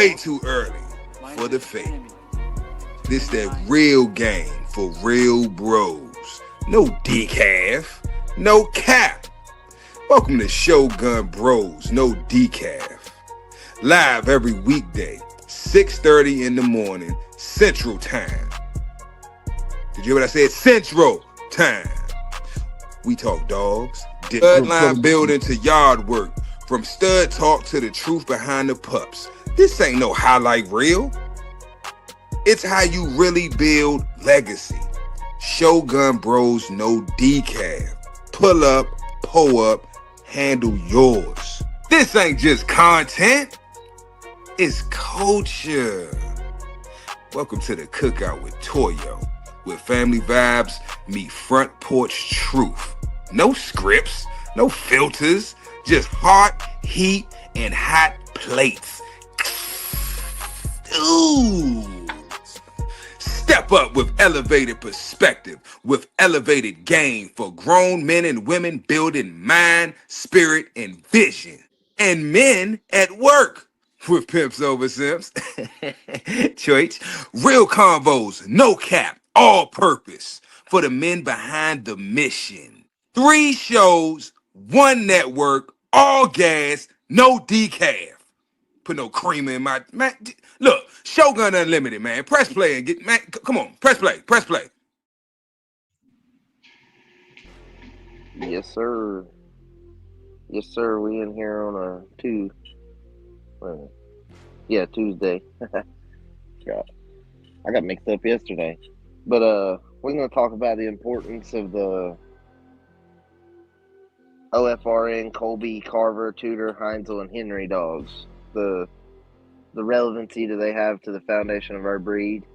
way too early for the fake. This that real game for real bros. No decaf, no cap. Welcome to Shogun Bros, no decaf. Live every weekday, 6:30 in the morning, Central Time. Did you hear what I said? Central Time. We talk dogs, bloodline building to yard work, from stud talk to the truth behind the pups. This ain't no highlight reel. It's how you really build legacy. Shogun Bros, no decaf. Pull up, pull up, handle yours. This ain't just content. It's culture. Welcome to the cookout with Toyo, where family vibes meet front porch truth. No scripts, no filters, just heart, heat, and hot plates. Ooh. Step up with elevated perspective, with elevated game for grown men and women building mind, spirit, and vision. And men at work with pimps over simps. Choice. Real convos, no cap, all purpose for the men behind the mission. 3 shows, 1 network, all gas, no decaf. Put no creamer in my man. Look, Shogun Unlimited, man. Press play and get man. Come on, press play, press play. Yes, sir. Yes, sir. We in here on a Tuesday. I got mixed up yesterday, but we're gonna talk about the importance of the OFRN, Colby, Carver, Tudor, Heinzel, and Henry dogs. The relevancy do they have to the foundation of our breed?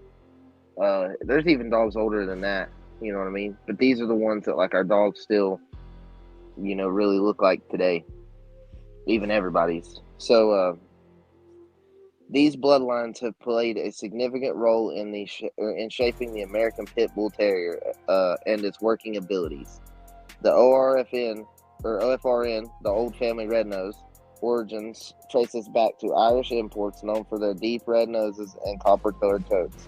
There's even dogs older than that, you know what I mean? But these are the ones that like our dogs still, really look like today, even everybody's. So these bloodlines have played a significant role in shaping the American Pit Bull Terrier and its working abilities. The OFRN, the Old Family Red Nose, origins traces back to Irish imports known for their deep red noses and copper-colored coats,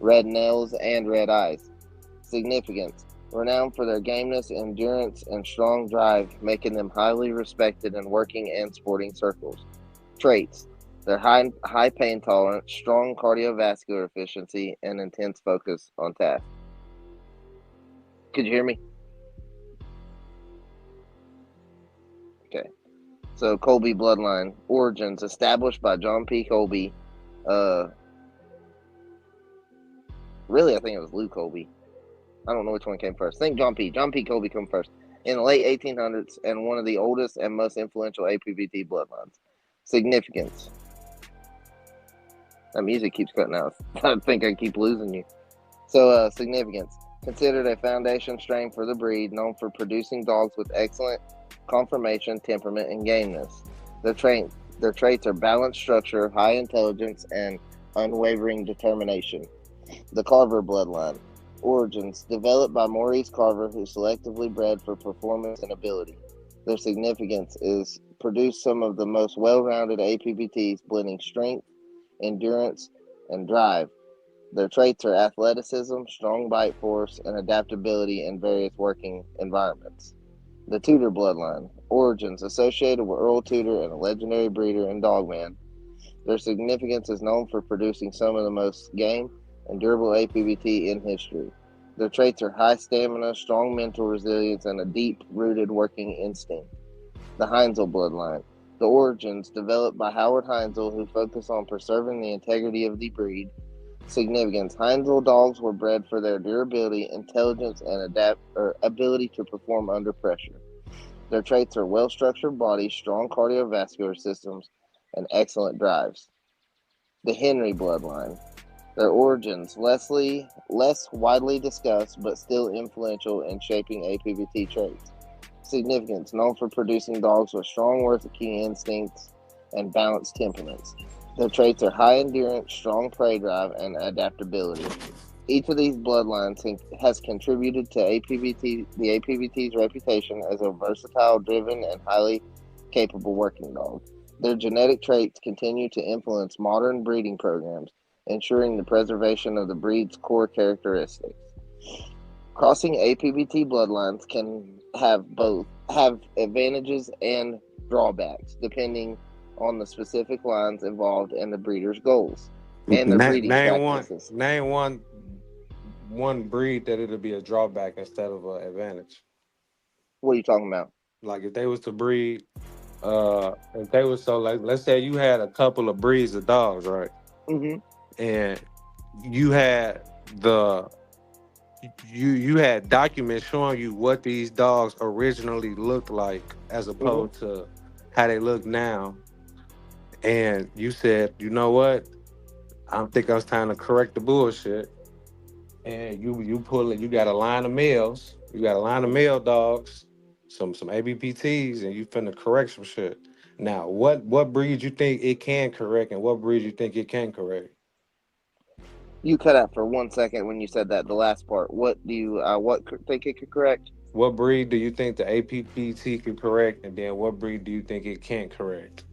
red nails, and red eyes. Significance: renowned for their gameness, endurance, and strong drive, making them highly respected in working and sporting circles. Traits: their high pain tolerance, strong cardiovascular efficiency, and intense focus on task. Could you hear me? Okay. So, Colby bloodline. Origins established by John P. Colby. Really, I think it was Lou Colby. I don't know which one came first. I think John P. Colby came first in the late 1800s, and one of the oldest and most influential APBT bloodlines. Significance. That music keeps cutting out. I think I keep losing you. So, significance. Considered a foundation strain for the breed, known for producing dogs with excellent conformation, temperament, and gameness. Their traits are balanced structure, high intelligence, and unwavering determination. The Carver bloodline. Origins developed by Maurice Carver, who selectively bred for performance and ability. Their significance is produce some of the most well-rounded APBTs, blending strength, endurance, and drive. Their traits are athleticism, strong bite force, and adaptability in various working environments. The Tudor bloodline. Origins associated with Earl Tudor and a legendary breeder and dogman. Their significance is known for producing some of the most game and durable APBT in history. Their traits are high stamina, strong mental resilience, and a deep-rooted working instinct. The Heinzel bloodline. The origins developed by Howard Heinzel, who focused on preserving the integrity of the breed. Significance: Heinzel dogs were bred for their durability, intelligence, and ability to perform under pressure. Their traits are well-structured bodies, strong cardiovascular systems, and excellent drives. The Henry bloodline. Their origins, less widely discussed, but still influential in shaping APBT traits. Significance: known for producing dogs with strong working instincts and balanced temperaments. Their traits are high endurance, strong prey drive, and adaptability. Each of these bloodlines has contributed to the APBT's reputation as a versatile, driven, and highly capable working dog. Their genetic traits continue to influence modern breeding programs, ensuring the preservation of the breed's core characteristics. Crossing APBT bloodlines can have advantages and drawbacks depending on the specific lines involved and the breeder's goals and their breeding practices. Name one breed that it'll be a drawback instead of an advantage. What are you talking about? Like if they was to breed, if they was so like, let's say you had a couple of breeds of dogs, right? Hmm. And you had the you had documents showing you what these dogs originally looked like as Hmm. opposed to how they look now. And you said, you know what? I think I was time to correct the bullshit. And you pull it. You got a line of males. You got a line of male dogs, some ABPTs, and you finna correct some shit. Now, what breed you think it can correct, and what breed you think it can correct? You cut out for 1 second when you said that, the last part. What do you think it could correct? What breed do you think the APPT can correct, and then what breed do you think it can't correct?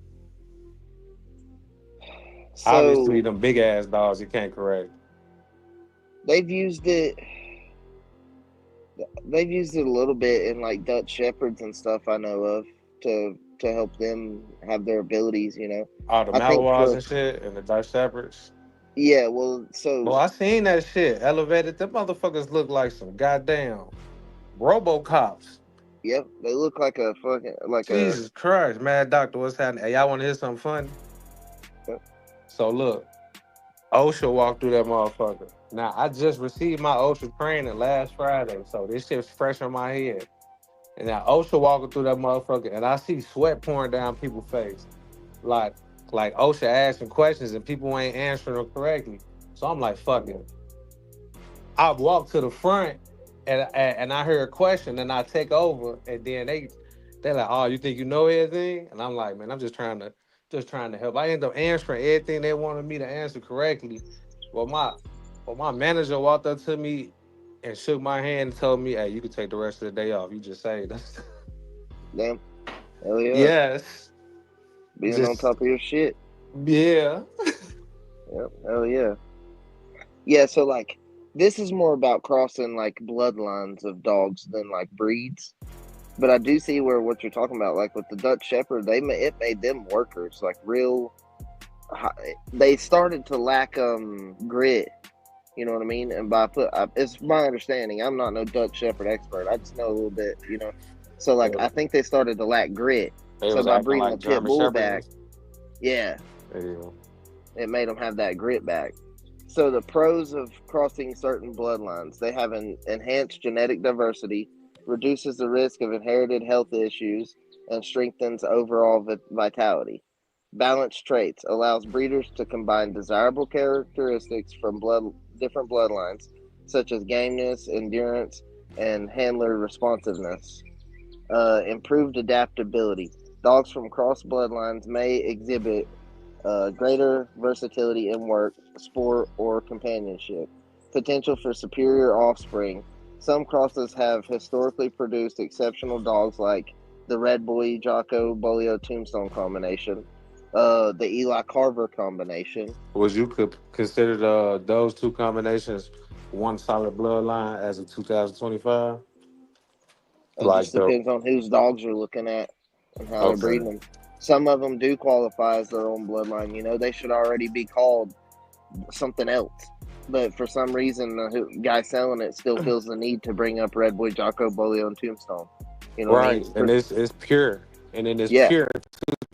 Obviously, So them big ass dogs it can't correct. they've used it. They've used it a little bit in like Dutch shepherds and stuff I know of to help them have their abilities. All the I think Malinois for and shit, and the Dutch Shepherds. yeah, well, so Well, I seen that shit elevated. Them motherfuckers look like some goddamn RoboCops. yep, they look like a fucking like a. Jesus Christ, Mad Doctor, what's happening? Hey, y'all want to hear something funny? Yep. So look, OSHA walked through that motherfucker. Now I just received my OSHA training last Friday, so this shit's fresh on my head. And now OSHA walking through that motherfucker, and I see sweat pouring down people's face, like like OSHA asking questions and people ain't answering them correctly. So I'm like, fuck it. I walk to the front and I hear a question and I take over and then they're like, oh, you think you know everything? And I'm like, man, I'm just trying to help. I end up answering everything they wanted me to answer correctly. Well, my manager walked up to me and shook my hand and told me, hey, you can take the rest of the day off. You just say that. Damn, hell yeah, Yes. being on Just top of your shit. yeah. Yep, hell yeah. Yeah, so like this is more about crossing like bloodlines of dogs than like breeds. But I do see where what you're talking about, like with the Dutch Shepherd, it made them workers, like real. They started to lack grit. You know what I mean? And it's my understanding. I'm not no Dutch Shepherd expert. I just know a little bit. So like I think they started to lack grit. They So was by acting breeding the like pit German bull back, shepherds. yeah, Yeah. it made them have that grit back. So the pros of crossing certain bloodlines: they have an enhanced genetic diversity, reduces the risk of inherited health issues, and strengthens overall vitality. Balanced traits allows breeders to combine desirable characteristics from different bloodlines, such as gameness, endurance, and handler responsiveness. Improved adaptability. Dogs from cross bloodlines may exhibit greater versatility in work, sport, or companionship. Potential for superior offspring. Some crosses have historically produced exceptional dogs like the Red Boy Jocko Bolio Tombstone combination, the Eli Carver combination. Was you could consider those two combinations one solid bloodline as of 2025? It Like just the depends on whose dogs you're looking at and how they're okay, breeding them. Some of them do qualify as their own bloodline. They should already be called something else. But for some reason, the guy selling it still feels the need to bring up Red Boy Jocko, Bolio, and Tombstone. You know what I right, mean? and it's pure, and then it's Yeah. pure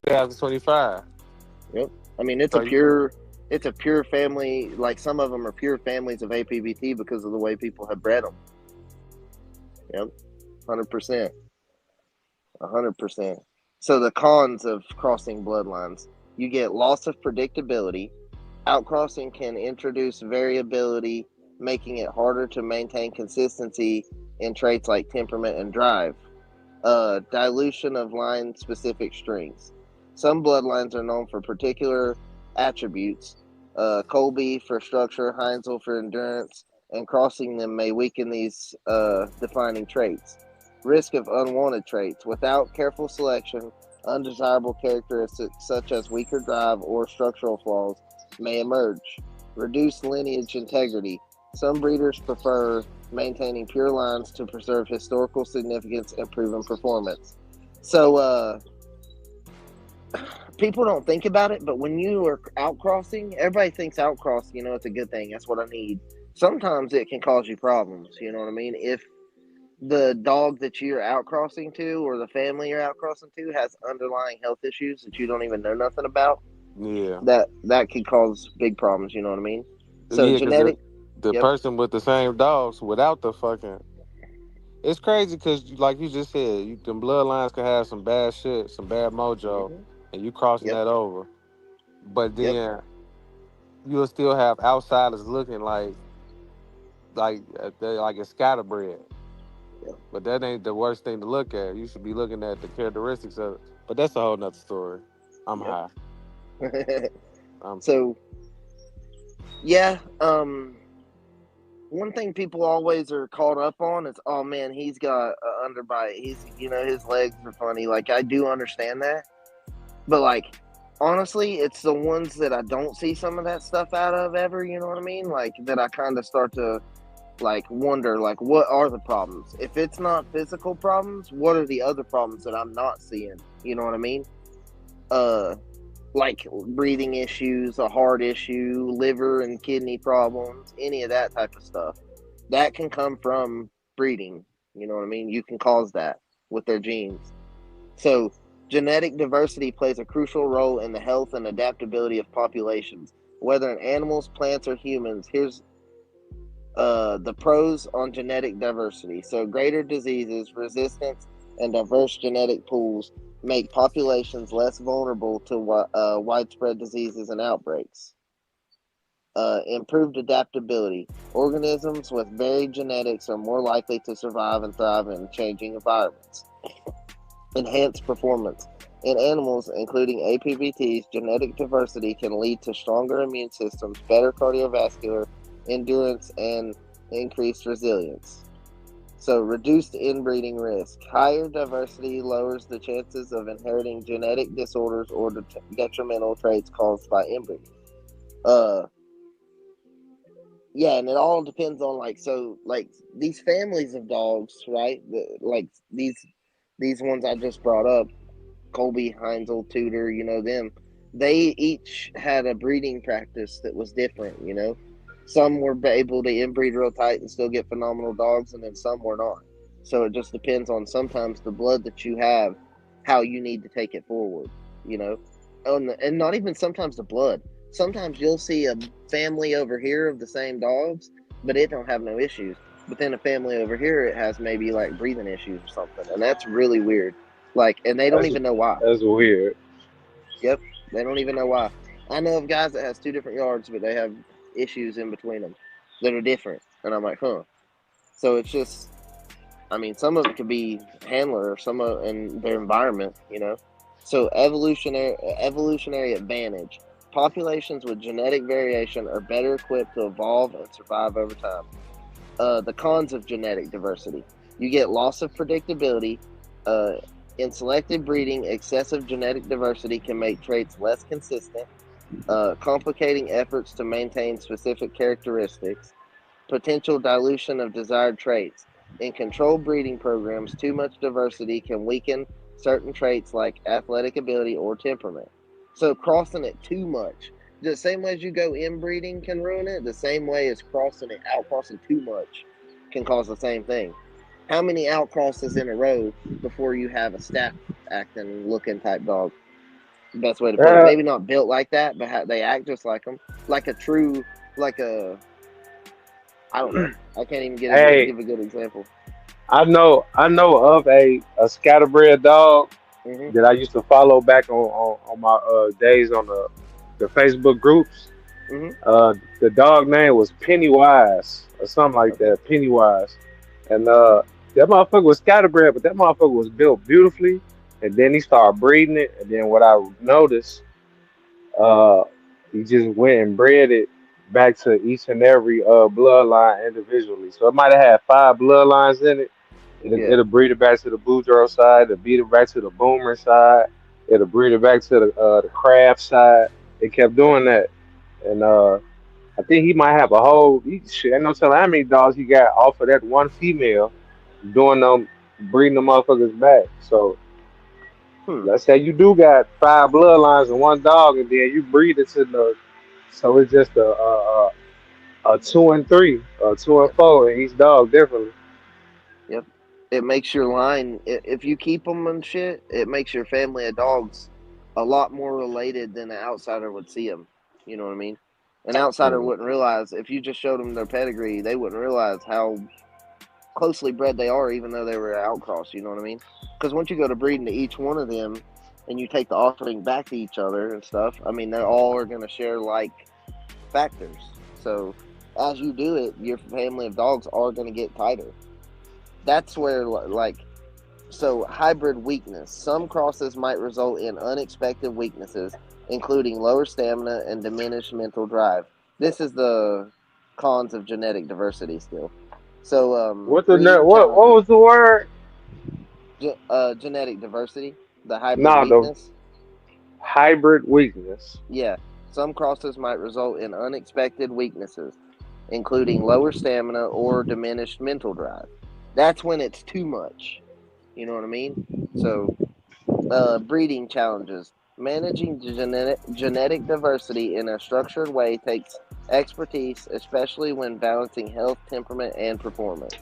2025. Yep. I mean, So you, it's a pure family. Like some of them are pure families of APBT because of the way people have bred them. Yep. 100%. 100%. So the cons of crossing bloodlines: you get loss of predictability. Outcrossing can introduce variability, making it harder to maintain consistency in traits like temperament and drive. Dilution of line specific strengths. Some bloodlines are known for particular attributes. Colby for structure, Heinzel for endurance, and crossing them may weaken these defining traits. Risk of unwanted traits. Without careful selection, Undesirable characteristics such as weaker drive or structural flaws may emerge. Reduced lineage integrity. Some breeders prefer maintaining pure lines to preserve historical significance and proven performance. So, people don't think about it, but when you are outcrossing, everybody thinks outcrossing, it's a good thing. That's what I need. Sometimes it can cause you problems. You know what I mean? If the dog that you're outcrossing to or the family you're outcrossing to has underlying health issues that you don't even know nothing about, Yeah, that could cause big problems. You know what I mean? So yeah, because genetic. the Yep. person with the same dogs without the fucking, it's crazy because like you just said, them bloodlines can have some bad shit, some bad mojo, Hmm. and you crossing Yep. that over, but Yep. then you'll still have outsiders looking like it's scatterbred. But that ain't the worst thing to look at. You should be looking at the characteristics of it. But that's a whole nother story. I'm Yep. high. Yep. Um, So yeah. One thing people always are caught up on is, oh man, he's got an underbite. His legs are funny. Like, I do understand that, but like, honestly, it's the ones that I don't see some of that stuff out of ever. You know what I mean? Like, that I kind of start to like wonder, like, what are the problems? If it's not physical problems, what are the other problems that I'm not seeing? You know what I mean? Uh, like breathing issues, a heart issue, liver and kidney problems, any of that type of stuff. That can come from breeding. You know what I mean? You can cause that with their genes. So, genetic diversity plays a crucial role in the health and adaptability of populations, whether in animals, plants, or humans. Here's the pros on genetic diversity. So, greater diseases, resistance, and diverse genetic pools make populations less vulnerable to widespread diseases and outbreaks. Improved adaptability. Organisms with varied genetics are more likely to survive and thrive in changing environments. Enhanced performance. In animals, including APVTs, genetic diversity can lead to stronger immune systems, better cardiovascular endurance, and increased resilience. So, reduced inbreeding risk. Higher diversity lowers the chances of inheriting genetic disorders or detrimental traits caused by inbreeding. Uh, yeah, and it all depends on like these families of dogs, right? Like these ones I just brought up, Colby, Heinzel, Tudor, them. They each had a breeding practice that was different. Some were able to inbreed real tight and still get phenomenal dogs, and then some were not. So it just depends on sometimes the blood that you have, how you need to take it forward. You know, and not even sometimes the blood. Sometimes you'll see a family over here of the same dogs, but it don't have no issues. But then a family over here, it has maybe like breathing issues or something, and that's really weird. Like, and they don't That's even know why. that's weird. Yep, they don't even know why. I know of guys that has two different yards, but they have issues in between them that are different, and I'm like, huh. So it's just, I mean, some of it could be handler or some of in their environment. So evolutionary advantage. Populations with genetic variation are better equipped to evolve and survive over time. The cons of genetic diversity. You get loss of predictability. Uh, in selective breeding, excessive genetic diversity can make traits less consistent, complicating efforts to maintain specific characteristics. Potential dilution of desired traits. In controlled breeding programs, too much diversity can weaken certain traits like athletic ability or temperament. So, crossing it too much, the same way as you go inbreeding can ruin it, the same way as outcrossing too much can cause the same thing. How many outcrosses in a row before you have a staff acting looking type dog? Best way to put it. Uh, Maybe not built like that, but they act just like them, like a true, like a, I don't know. I can't even hey, give a good example. I know of a scatterbred dog Hmm. that I used to follow back on my days on the Facebook groups. Hmm. The dog name was Pennywise or something like Okay. that, Pennywise. And that motherfucker was scatterbred, but that motherfucker was built beautifully. And then he started breeding it. And then what I noticed, uh, he just went and bred it back to each and every bloodline individually. So it might have had five bloodlines in it. It'll, Yeah. it'll breed it back to the Boudreaux side, it'll breed it back to the Boomer side. It'll breed it back to the craft side. It kept Yep. doing that, and I think he might have a whole shit. Ain't no telling how many dogs he got off of that one female doing them breeding the motherfuckers back. So Hmm. let's say you do got five bloodlines in one dog, and then you breed it to the so it's just a two and three, a two and Yep. four, and each dog differently. Yep. It makes your line, if you keep them and shit, it makes your family of dogs a lot more related than an outsider would see them. You know what I mean? An outsider Mm. wouldn't realize, if you just showed them their pedigree, they wouldn't realize how closely bred they are, even though they were outcross. You know what I mean? Because once you go to breeding to each one of them, and you take the offspring back to each other and stuff, I mean, they're all are going to share like factors. So as you do it, your family of dogs are going to get tighter. That's where like so hybrid weakness. Some crosses might result in unexpected weaknesses, including lower stamina and diminished mental drive. This is the cons of genetic diversity still. So What the breeding what challenges. was the word? Genetic diversity, the hybrid Nah, the weakness. hybrid weakness. Yeah, some crosses might result in unexpected weaknesses, including lower stamina or diminished mental drive. That's when it's too much. You know what I mean? So, breeding challenges. Managing genetic diversity in a structured way takes expertise, especially when balancing health, temperament, and performance.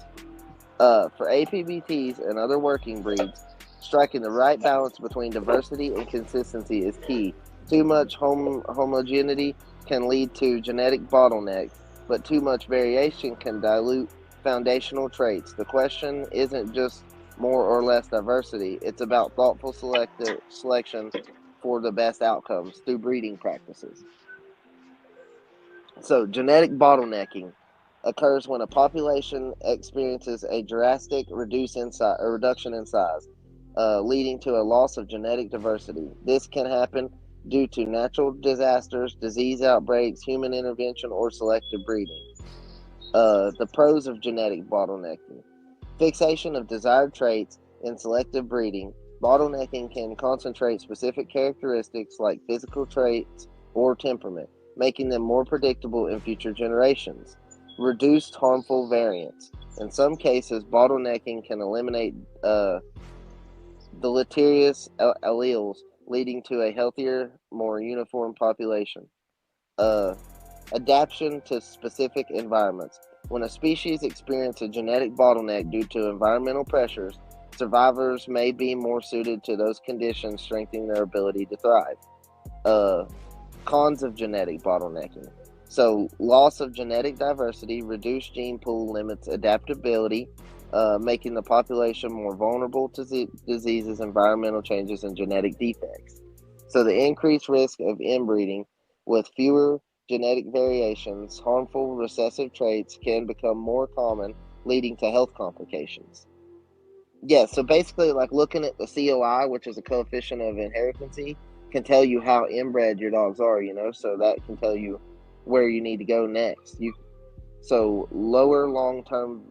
For APBTs and other working breeds, striking the right balance between diversity and consistency is key. Too much homogeneity can lead to genetic bottlenecks, but too much variation can dilute foundational traits. The question isn't just more or less diversity, it's about thoughtful selection for the best outcomes through breeding practices. So, genetic bottlenecking occurs when a population experiences a drastic reduction in size, leading to a loss of genetic diversity. This can happen due to natural disasters, disease outbreaks, human intervention, or selective breeding. The pros of genetic bottlenecking: fixation of desired traits in selective breeding. Bottlenecking can concentrate specific characteristics like physical traits or temperament, making them more predictable in future generations. Reduced harmful variance. In some cases, bottlenecking can eliminate uh, deleterious alleles, leading to a healthier, more uniform population. Uh, Adaptation to specific environments. When a species experiences a genetic bottleneck due to environmental pressures, survivors may be more suited to those conditions, strengthening their ability to thrive. Uh, Cons of genetic bottlenecking. So, loss of genetic diversity, reduced gene pool limits adaptability, making the population more vulnerable to diseases, environmental changes, and genetic defects. So, the increased risk of inbreeding with fewer genetic variations, harmful recessive traits can become more common, leading to health complications. Yeah, so basically, like looking at the COI, which is a coefficient of inheritancy, can tell you how inbred your dogs are. So that can tell you where you need to go next. So lower long term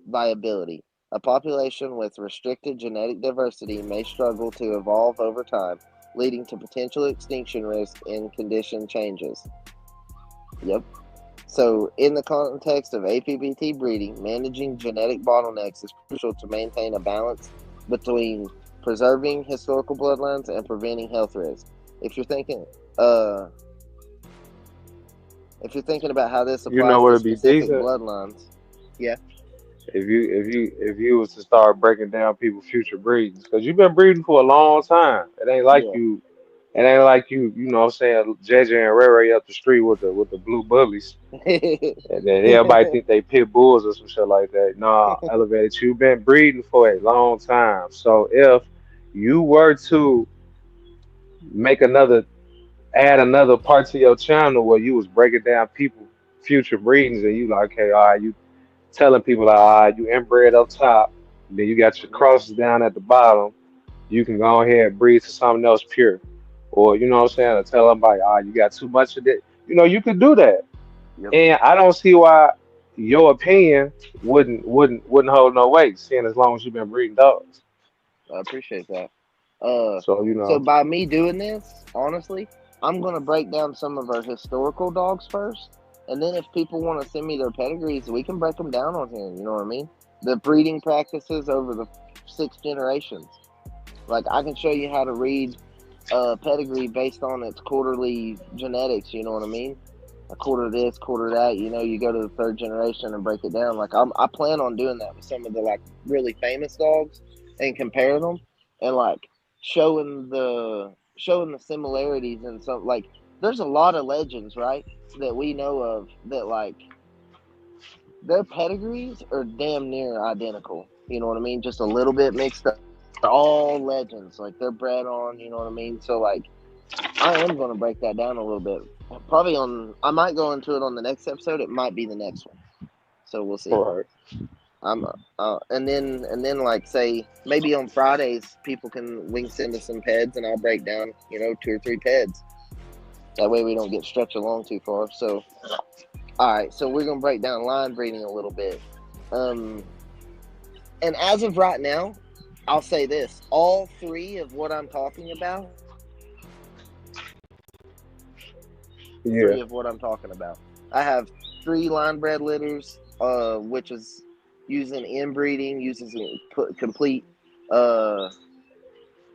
viability. A population with restricted genetic diversity may struggle to evolve over time, leading to potential extinction risk in condition changes. Yep. So, in the context of APBT breeding, managing genetic bottlenecks is crucial to maintain a balance between preserving historical bloodlines and preventing health risks. If you're thinking, uh, if you're thinking about how this You know applies to what'd be specific decent bloodlines, yeah, if you was to start breaking down people's future breeds because you've been breeding for a long time. It ain't like yeah, you. It ain't like you know what I'm saying, JJ and Ray Ray up the street with the blue bullies. And then everybody think they pit bulls or some shit like that. Nah, elevated. You've been breeding for a long time. So if you were to make add another part to your channel where you was breaking down people future breedings and you like, okay, all right, you telling people like, all right, you inbred up top, then you got your yep, crosses down at the bottom. You can go ahead and breed to something else pure, or you know what I'm saying, or tell them like, ah, you got too much of it. You know, you could do that, yep, and I don't see why your opinion wouldn't hold no weight, seeing as long as you've been breeding dogs. I appreciate that. So So by me doing this, honestly, I'm gonna break down some of our historical dogs first, and then if people want to send me their pedigrees, we can break them down on here. You know what I mean? The breeding practices over the 6 generations. Like I can show you how to read a pedigree based on its quarterly genetics. You know what I mean? A quarter this, quarter that. You know, you go to the 3rd generation and break it down. Like I plan on doing that with some of the like really famous dogs and comparing them and like showing the similarities and some like. There's a lot of legends, right, that we know of that like their pedigrees are damn near identical. You know what I mean? Just a little bit mixed up. They're all legends. Like they're bred on. You know what I mean? So like I am going to break that down a little bit. Probably on. I might go into it on the next episode. It might be the next one. So we'll see. right. I'm and then like say maybe on Fridays people can send us some peds and I'll break down 2 or 3 peds. That way we don't get stretched along too far. So all right, so we're gonna break down line breeding a little bit. And as of right now, I'll say this: all 3 of what I'm talking about. Yeah. 3 of what I'm talking about. I have 3 line bred litters, which is using inbreeding, uses complete,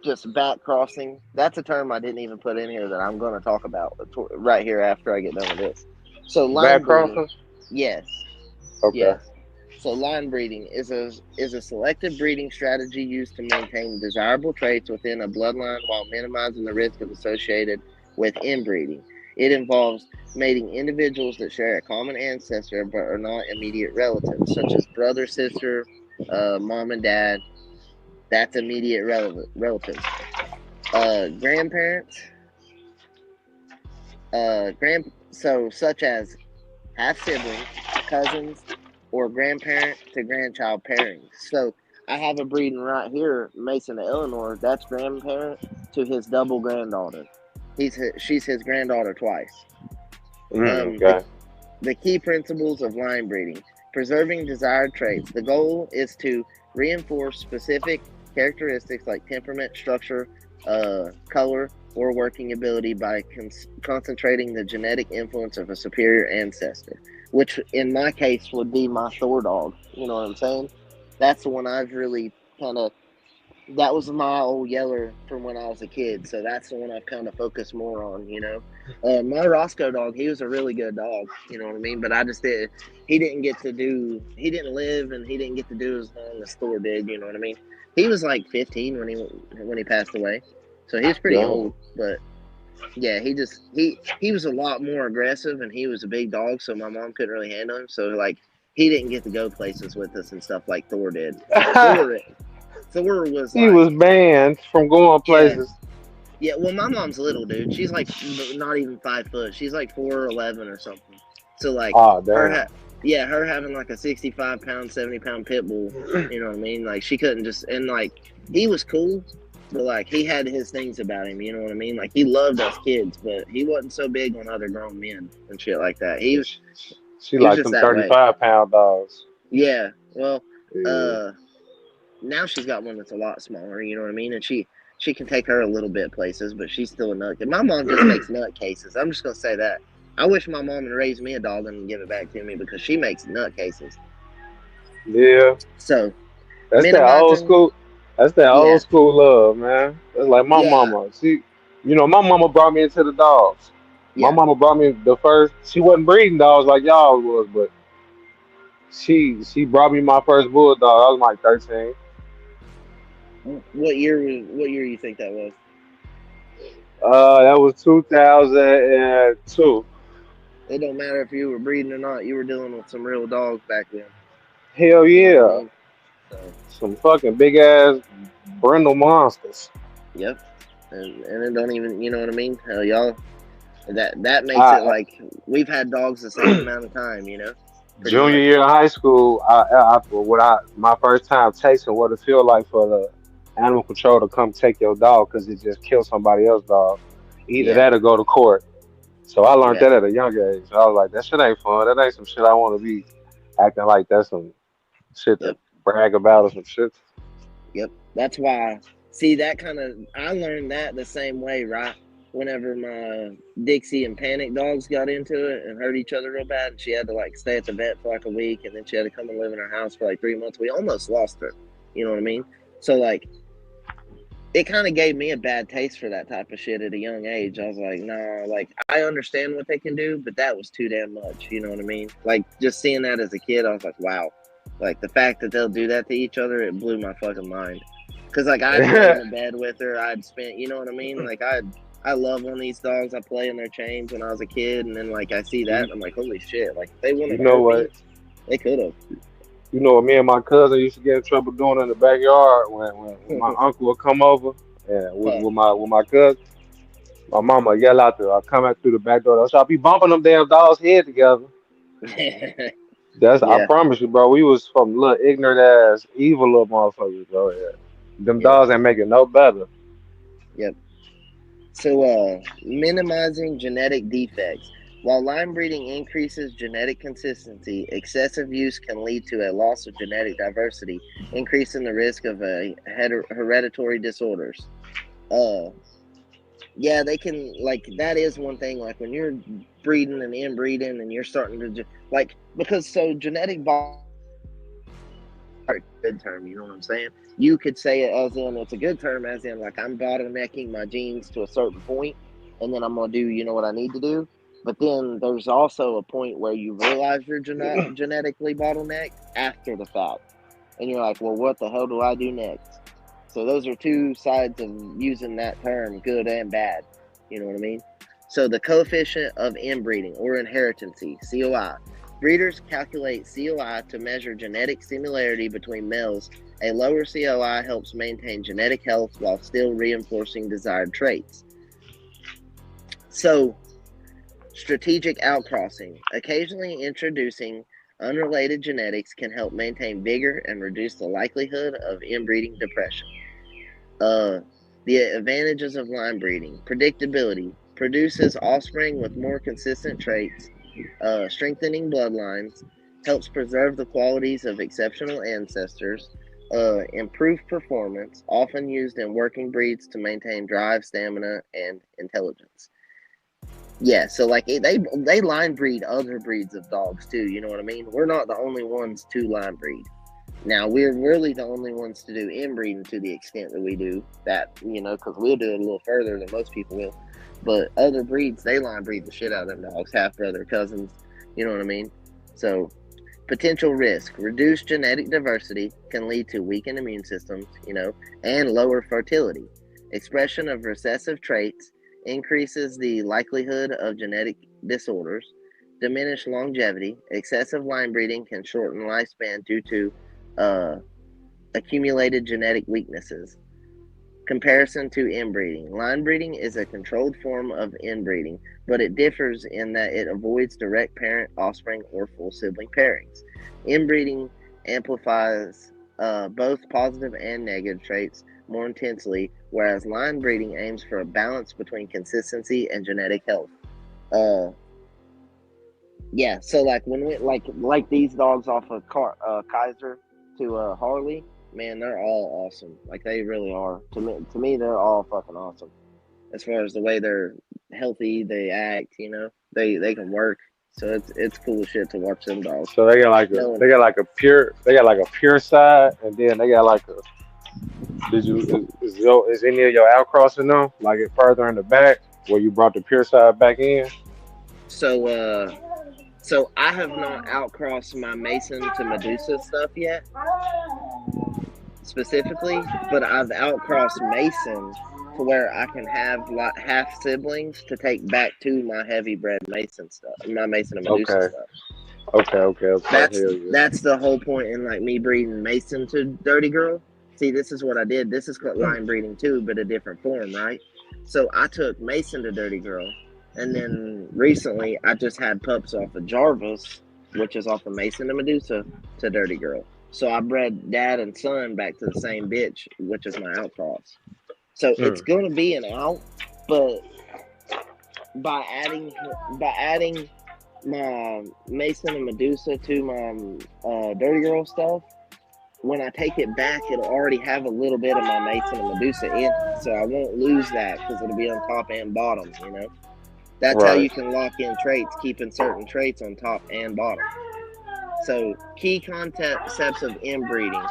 just back crossing. That's a term I didn't even put in here that I'm going to talk about right here after I get done with this. So line Back breeding, crossing? yes, Okay. yes. So line breeding is a selective breeding strategy used to maintain desirable traits within a bloodline while minimizing the risk associated with inbreeding. It involves mating individuals that share a common ancestor but are not immediate relatives, such as brother, sister, mom and dad. That's immediate relatives. Grandparents, such as half siblings, cousins, or grandparent to grandchild pairings. So I have a breeding right here, Mason to Eleanor. That's grandparent to his double granddaughter. She's his granddaughter twice. Um, the Okay. the key principles of line breeding: preserving desired traits. The goal is to reinforce specific characteristics like temperament, structure, color, or working ability by concentrating the genetic influence of a superior ancestor, which in my case would be my Thor dog. You know what I'm saying? That's the one I've really kind of. That was my old Yeller from when I was a kid, so that's the one I've kind of focused more on. My Roscoe dog, he was a really good dog. You know what I mean? But I just did. He didn't get to do. He didn't live, and he didn't get to do as long as Thor did. You know what I mean? He was like 15 when he passed away, so he was pretty Damn. old. But yeah, he was a lot more aggressive, and he was a big dog, so my mom couldn't really handle him. So like he didn't get to go places with us and stuff like Thor did. Thor was He was like, banned from going yeah, places. yeah. Well, my mom's little, dude. She's like not even 5 foot. She's like 4'11" or something. So like Oh, her, damn. her having like a 65 pound, 70 pound pit bull. You know what I mean? Like she couldn't just and like he was cool, but like he had his things about him. You know what I mean? Like he loved us kids, but he wasn't so big on other grown men and shit like that. He was She he was like just them that way. 35-pound dogs. Yeah. Well, Yeah. uh. Now she's got one that's a lot smaller, you know what I mean? And she can take her a little bit places, but she's still a nut. My mom just makes nut cases. I'm just gonna say that. I wish my mom had raised me a dog and give it back to me because she makes nut cases. Yeah. So That's that old minimizing, school. That's that old yeah, school love, man. That's like my yeah, mama. My mama brought me into the dogs. My yeah. mama brought me the first. She wasn't breeding dogs like y'all was, but she brought me my first bulldog. I was like 13. What year you think that was? That was 2002. It don't matter if you were breeding or not. You were dealing with some real dogs back then. Hell You know what I yeah, mean? So some fucking big ass brindle monsters. yep. And it don't even, you know what I mean? Hell, y'all. That makes it I like we've had dogs the same amount of time. Pretty Junior much. year of high school, my first time tasting what it feel like for the animal control to come take your dog because it just killed somebody else's dog. Either Yeah, that or go to court. So I learned yeah, that at a young age. I was like, that shit ain't fun. That ain't some shit I want to be acting like that's some shit to yep, brag about or some shit. yep. That's why See, that kind of, I learned that the same way, right? Whenever my Dixie and Panic dogs got into it and hurt each other real bad, and she had to like stay at the vet for like a week, and then she had to come and live in our house for like 3 months. We almost lost her. You know what I mean? So like, it kind of gave me a bad taste for that type of shit at a young age. I was like, nah, like I understand what they can do, but that was too damn much. You know what I mean? Like just seeing that as a kid, I was like, wow. Like the fact that they'll do that to each other, it blew my fucking mind. Cause like I'd play in the bed with her, I'd spend, you know what I mean? Like I love on these dogs. I play in their chains when I was a kid, and then like I see that, and I'm like, holy shit! Like if they wanted You to know hurt me, what? they could have. You know what me and my cousin used to get in trouble doing in the backyard when my uncle would come over and with my cousin. My mama yell out there, I come out through the back door. So I be bumping them damn dogs' head together. That's I Yeah, promise you, bro. We was from little ignorant ass, evil little motherfuckers, bro. Yeah. Them yeah, dogs ain't making no better. yep. So, minimizing genetic defects. While line breeding increases genetic consistency, excessive use can lead to a loss of genetic diversity, increasing the risk of hereditary disorders. Uh, yeah, they can, like, that is one thing, like, when you're breeding and inbreeding and you're starting to, like, because so genetic good term, you know what I'm saying? You could say it as in it's a good term, as in like I'm bottlenecking my genes to a certain point, and then I'm gonna do you know what I need to do. But then there's also a point where you realize you're genetically bottlenecked after the fact, and you're like, well, what the hell do I do next? So those are two sides of using that term, good and bad. You know what I mean? So the coefficient of inbreeding or inheritancy, COI. Breeders calculate COI to measure genetic similarity between males. A lower COI helps maintain genetic health while still reinforcing desired traits. So, strategic outcrossing. Occasionally introducing unrelated genetics can help maintain vigor and reduce the likelihood of inbreeding depression. The advantages of line breeding. Predictability. Produces offspring with more consistent traits. Strengthening bloodlines. Helps preserve the qualities of exceptional ancestors. Improved performance. Often used in working breeds to maintain drive, stamina, and intelligence. Yeah, so like they line breed other breeds of dogs too. You know what I mean? We're not the only ones to line breed. Now we're really the only ones to do inbreeding to the extent that we do that. You know, because we'll do it a little further than most people will. But other breeds, they line breed the shit out of them dogs, half brother, cousins. You know what I mean? So potential risk: reduced genetic diversity can lead to weakened immune systems. You know, and lower fertility. Expression of recessive traits increases the likelihood of genetic disorders, diminish longevity. Excessive line breeding can shorten lifespan due to uh, accumulated genetic weaknesses. Comparison to inbreeding. Line breeding is a controlled form of inbreeding, but it differs in that it avoids direct parent, offspring, or full sibling pairings. Inbreeding amplifies both positive and negative traits more intensely, whereas line breeding aims for a balance between consistency and genetic health. Uh, yeah, so like when we like these dogs off of Kaiser to Harley, man, they're all awesome. Like they really are. To me, they're all fucking awesome. As far as the way they're healthy, they act. You know, they can work. So it's cool as shit to watch them dogs. So they got like a No, they got like a pure they got like a pure side, and then they got like a did you is any of your outcrossing them like it further in the back where you brought the pure side back in? so so I have not outcrossed my Mason to Medusa stuff yet, specifically, but I've outcrossed Mason to where I can have like half siblings to take back to my heavy bred Mason stuff, my Mason and Medusa Okay, stuff. okay. That's Hell yeah. that's the whole point in like me breeding Mason to Dirty Girl. See, this is what I did. This is called line breeding too, but a different form, right? So I took Mason to Dirty Girl, and then recently I just had pups off of Jarvis, which is off of Mason and Medusa, to Dirty Girl. So I bred dad and son back to the same bitch, which is my outcross. So it's Mm. going to be an out, but by adding my Mason and Medusa to my Dirty Girl stuff, when I take it back, it'll already have a little bit of my Mason and Medusa in it, so I won't lose that because it'll be on top and bottom. That's how you Right. can lock in traits, keeping certain traits on top and bottom. So key concepts of inbreeding: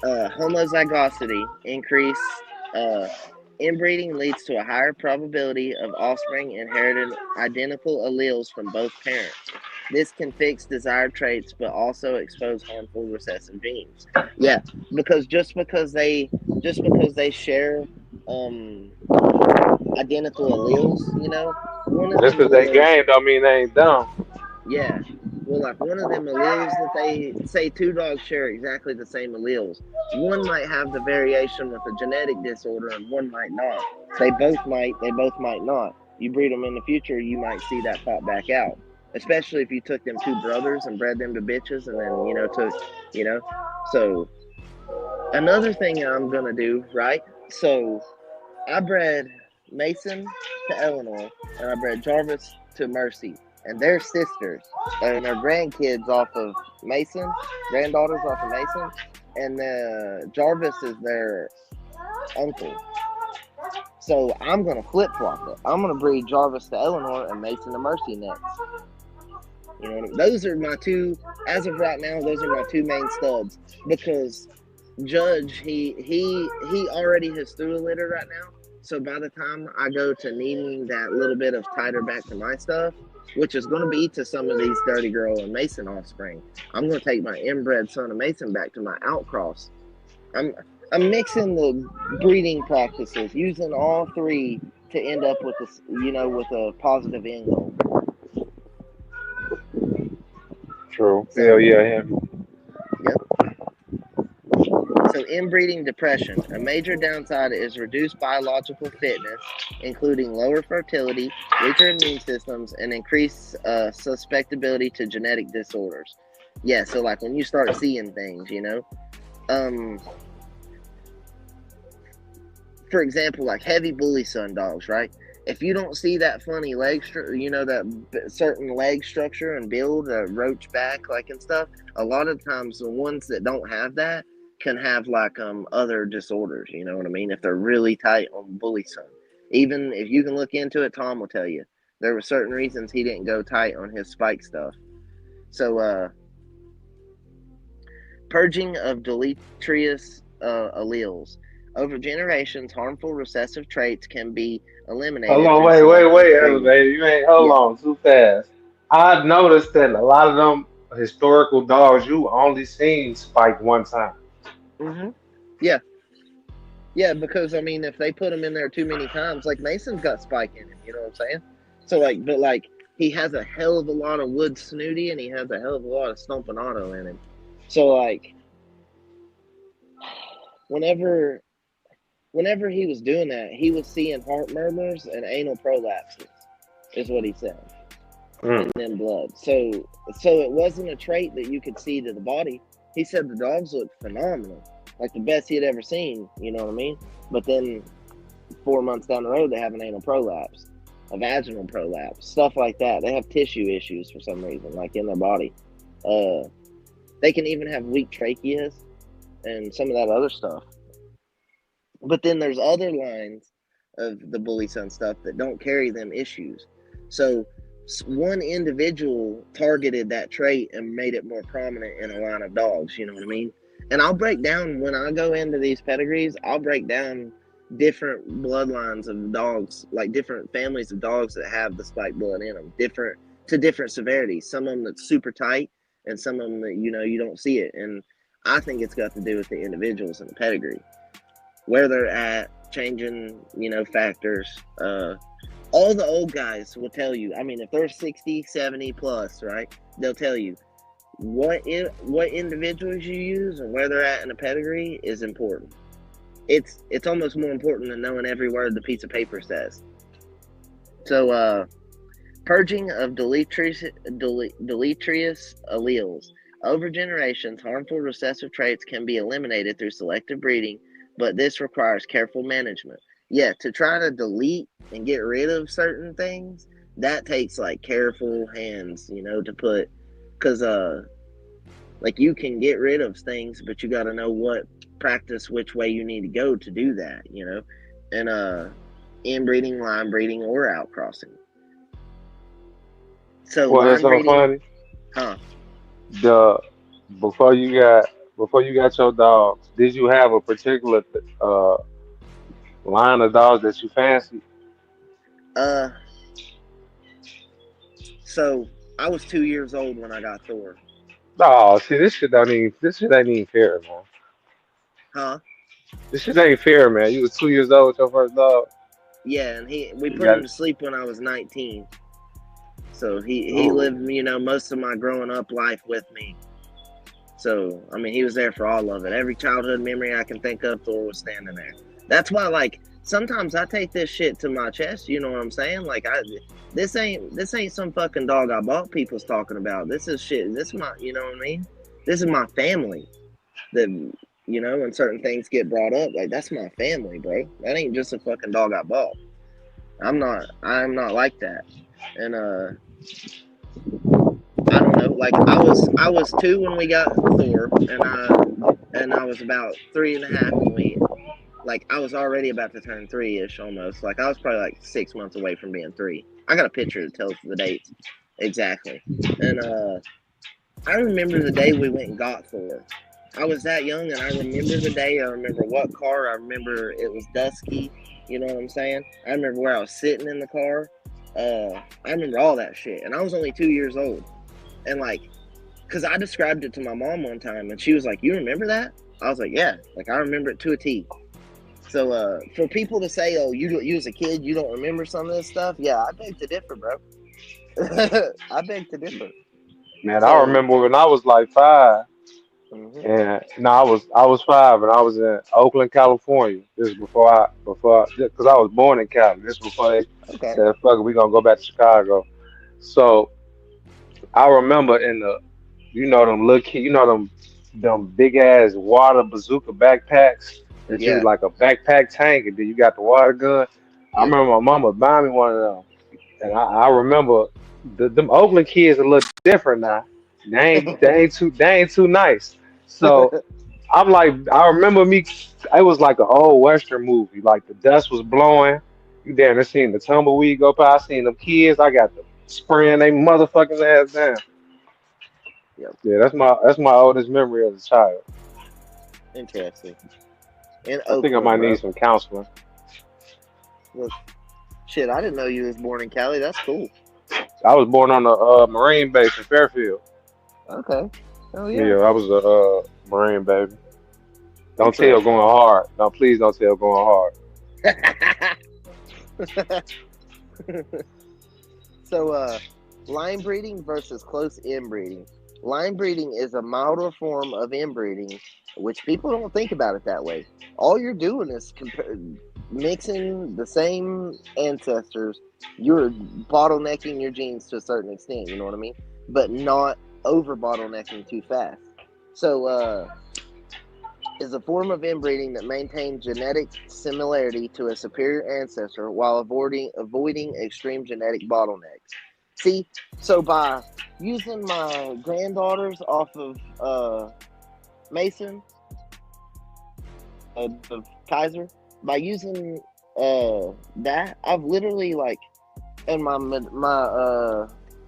homozygosity increase. Uh, Inbreeding leads to a higher probability of offspring inheriting identical alleles from both parents. This can fix desired traits, but also expose harmful recessive genes. Yeah, because just because they share um, identical alleles, one of Just them because they alleles. game don't mean they ain't dumb. Yeah. Well, like one of them alleles that they say two dogs share exactly the same alleles. One might have the variation with a genetic disorder and one might not. They both might not. You breed them in the future, you might see that pop back out. Especially if you took them two brothers and bred them to bitches and then, you know. So, another thing I'm going to do, right? So, I bred Mason to Eleanor, and I bred Jarvis to Mercy, and they're sisters, and their grandkids off of Mason, granddaughters off of Mason, and Jarvis is their uncle. So I'm gonna flip flop it. I'm gonna breed Jarvis to Eleanor and Mason to Mercy next. You know what I mean? Those are my two, as of right now. Those are my two main studs because Judge, he already has threw a litter right now. So by the time I go to needing that little bit of tighter back to my stuff, which is going to be to some of these Dirty Girl and Mason offspring, I'm going to take my inbred son of Mason back to my outcross. I'm I'm mixing the breeding practices, using all three to end up with this, with a positive end goal. True. Hell So, yeah, him. yep. So, inbreeding depression. A major downside is reduced biological fitness, including lower fertility, weaker immune systems, and increased susceptibility to genetic disorders. Yeah, so like when you start seeing things, Um, for example, like heavy bully son dogs, right? If you don't see that funny leg, that certain leg structure and build, roach back, like and stuff, a lot of times the ones that don't have that can have like other disorders. You know what I mean? If they're really tight on bully son, even if you can look into it, Tom will tell you there were certain reasons he didn't go tight on his spike stuff. So, purging of deleterious alleles. Over generations, harmful recessive traits can be Hold eliminated on, through wait, selective breeding. elevator. You ain't hold Yeah. on too fast. I noticed that a lot of them historical dogs you only seen spike one time. Hmm. Yeah. Yeah, because I mean, if they put him in there too many times, like Mason's got spike in him, you know what I'm saying? So like, but like he has a hell of a lot of wood snooty and he has a hell of a lot of stomping auto in him. So like, whenever whenever he was doing that, he was seeing heart murmurs and anal prolapses, is what he said, Mm. and then blood. So it wasn't a trait that you could see to the body. He said the dogs looked phenomenal, like the best he had ever seen. You know what I mean? But then 4 months down the road, they have an anal prolapse, a vaginal prolapse, stuff like that. They have tissue issues for some reason, like in their body. Uh, they can even have weak tracheas and some of that other stuff. But then there's other lines of the bully son stuff that don't carry them issues. So one individual targeted that trait and made it more prominent in a line of dogs. You know what I mean? And I'll break down when I go into these pedigrees. I'll break down different bloodlines of dogs, like different families of dogs that have the spike blood in them, different severities. Some of them that's super tight, and some of them that you don't see it. And I think it's got to do with the individuals in the pedigree, where they're at, changing, factors. All the old guys will tell you, I mean, if they're 60, 70 plus, right, they'll tell you what individuals you use and where they're at in the pedigree is important. It's almost more important than knowing every word the piece of paper says. So, purging of deleterious alleles. Over generations, harmful recessive traits can be eliminated through selective breeding, but this requires careful management. Yeah, to try to delete and get rid of certain things, that takes like careful hands, to put, because Like you can get rid of things, but you got to know what practice which way you need to go to do that. And inbreeding, line breeding, or outcrossing. So Well, it's line so breeding, funny. huh? The before you got before you got your dogs, did you have a particular uh line of dogs that you fancy? Uh, so I was 2 years old when I got Thor, Oh, see, this shit ain't even fair, man. huh? This shit ain't fair, man. You was 2 years old with your first dog. Yeah, and we You put got him to sleep when I was 19. So he oh, lived, most of my growing up life with me. So I mean, he was there for all of it. Every childhood memory I can think of, Thor was standing there. That's why, like, sometimes I take this shit to my chest. You know what I'm saying? Like, this ain't some fucking dog I bought. People's talking about this is shit. This is my, you know what I mean? This is my family. That when certain things get brought up, like that's my family, bro. That ain't just a fucking dog I bought. I'm not like that. And I don't know. Like I was 2 when we got Thor, and I was about 3.5 when we like I was already about to turn 3-ish almost. Like I was probably like 6 months away from being 3. I got a picture that tells the dates exactly. And I remember the day we went and got Thor. I was that young, and I remember the day. I remember what car. I remember it was dusky. You know what I'm saying? I remember where I was sitting in the car. I remember all that shit, and I was only 2 years old. And like, cause I described it to my mom one time, and she was like, "You remember that?" I was like, "Yeah, like I remember it to a T." So, for people to say, "Oh, you as a kid, you don't remember some of this stuff," yeah, I beg to differ, bro. I beg to differ. man, I So, remember when I was like 5, mhm, and no, I was 5, and I was in Oakland, California. This is because I was born in Cali. This is before they okay, said, "Fuck it, we gonna go back to Chicago." So I remember in the, them little kid, them big ass water bazooka backpacks that you yeah, like a backpack tank, and then you got the water gun. I yep. remember my mama buying me one of them, and I remember them Oakland kids a little different now. They ain't too nice. So I'm like, I remember me. It was like an old western movie. Like the dust was blowing. You damn near seen the tumbleweed go by. I seen them kids. I got the spraying they motherfucking ass down. Yep. Yeah, that's my oldest memory as a child. Interesting. In I think I Oakland, might need bro. some counseling. Well, shit, I didn't know you was born in Cali. That's cool. I was born on the Marine base in Fairfield. Okay. Oh yeah. Yeah, I was a Marine baby. Don't tell Interesting. going hard. No, please don't tell going hard. So, line breeding versus close inbreeding. Line breeding is a milder form of inbreeding, which people don't think about it that way. All you're doing is mixing the same ancestors. You're bottlenecking your genes to a certain extent, you know what I mean? But not over bottlenecking too fast. So, is a form of inbreeding that maintains genetic similarity to a superior ancestor while avoiding extreme genetic bottlenecks. See, so by using my granddaughters off of Mason, of Kaiser, by using that, I've literally like in my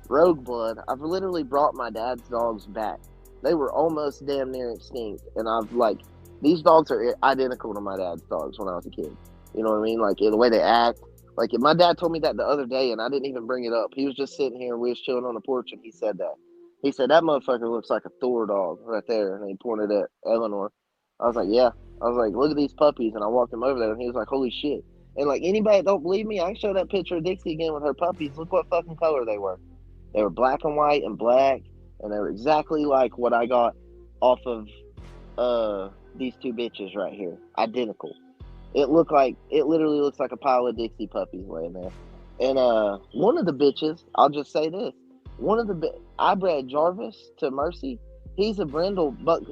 rogue blood, I've literally brought my dad's dogs back. They were almost damn near extinct, and I've like these dogs are identical to my dad's dogs when I was a kid. You know what I mean? Like in the way they act. Like my dad told me that the other day, and I didn't even bring it up. He was just sitting here, and we was chilling on the porch, and he said that. He said that motherfucker looks like a Thor dog right there, and he pointed at Eleanor. I was like, yeah. I was like, look at these puppies, and I walked him over there, and he was like, holy shit. And like anybody that don't believe me, I can show that picture of Dixie again with her puppies. Look what fucking color they were. They were black and white and black, and they were exactly like what I got off of these two bitches right here. Identical. It literally looks like a pile of Dixie puppies laying there. And one of the bitches, I'll just say this. I bred Jarvis to Mercy. He's a brindle buck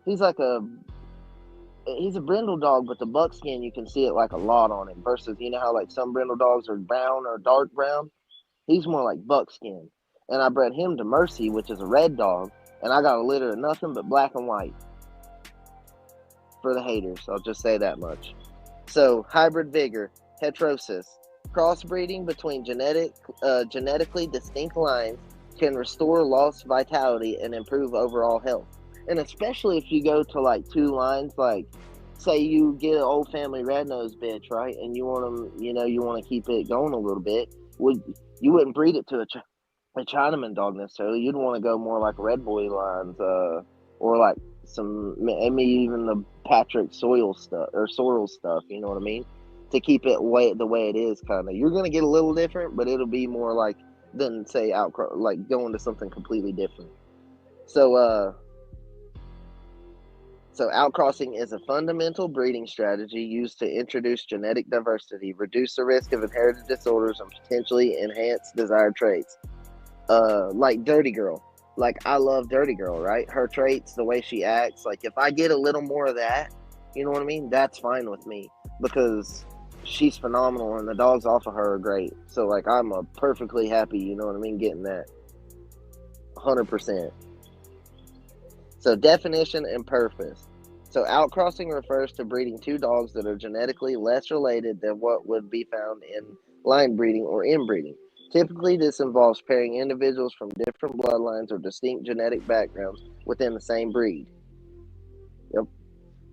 he's like a he's a brindle dog, but the buckskin you can see it like a lot on him. Versus you know how like some brindle dogs are brown or dark brown. He's more like buckskin, and I bred him to Mercy, which is a red dog, and I got a litter of nothing but black and white. For the haters, I'll just say that much. So, hybrid vigor, heterosis, crossbreeding between genetically distinct lines can restore lost vitality and improve overall health. And especially if you go to like two lines, like say you get an old family red nose bitch, right? And you want them, you want to keep it going a little bit. You wouldn't breed it to a Chinaman dog necessarily. You'd want to go more like red boy lines, or like maybe even the Patrick Soil stuff or Sorrel stuff. You know what I mean? To keep it the way it is, kind of. You're gonna get a little different, but it'll be more like than say like going to something completely different. So outcrossing is a fundamental breeding strategy used to introduce genetic diversity, reduce the risk of inherited disorders, and potentially enhance desired traits. Like Dirty Girl. Like, I love Dirty Girl, right? Her traits, the way she acts. Like, if I get a little more of that, you know what I mean? That's fine with me because she's phenomenal and the dogs off of her are great. So, like, I'm perfectly happy, you know what I mean, getting that. 100%. So, definition and purpose. So, outcrossing refers to breeding two dogs that are genetically less related than what would be found in line breeding or inbreeding. Typically, this involves pairing individuals from different bloodlines or distinct genetic backgrounds within the same breed. Yep.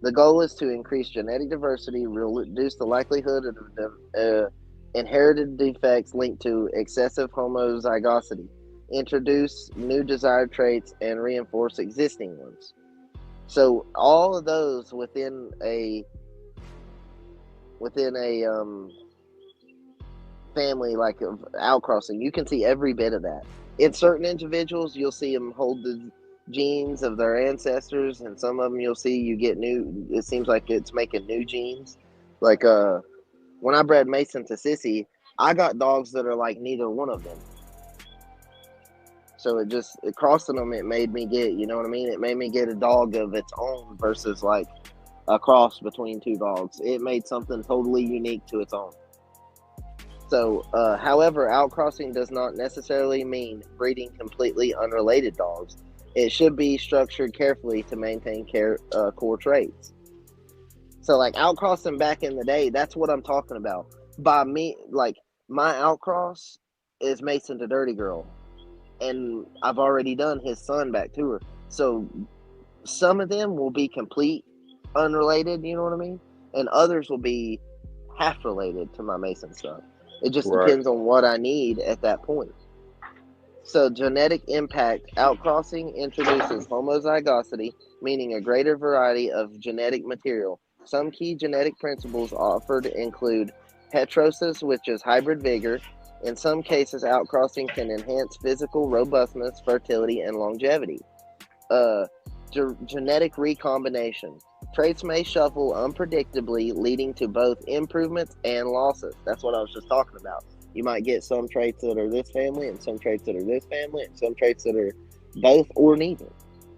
The goal is to increase genetic diversity, reduce the likelihood of inherited defects linked to excessive homozygosity, introduce new desired traits, and reinforce existing ones. So all of those within a family like of outcrossing, you can see every bit of that. In certain individuals, you'll see them hold the genes of their ancestors, and some of them you'll see you get new. It seems like it's making new genes. Like when I bred Mason to Sissy, I got dogs that are like neither one of them. So it crossing them, it made me get, you know what I mean? It made me get a dog of its own versus like a cross between two dogs. It made something totally unique to its own. So, however, outcrossing does not necessarily mean breeding completely unrelated dogs. It should be structured carefully to maintain core traits. So, like outcrossing back in the day, that's what I'm talking about. By me, like my outcross is Mason to Dirty Girl, and I've already done his son back to her. So, some of them will be complete unrelated, you know what I mean? And others will be half related to my Mason stuff. It just depends on what I need at that point. So, genetic impact outcrossing introduces homozygosity, meaning a greater variety of genetic material. Some key genetic principles offered include heterosis, which is hybrid vigor. In some cases, outcrossing can enhance physical robustness, fertility, and longevity. Genetic recombination. Traits may shuffle unpredictably, leading to both improvements and losses. That's what I was just talking about. You might get some traits that are this family, and some traits that are this family, and some traits that are both or neither.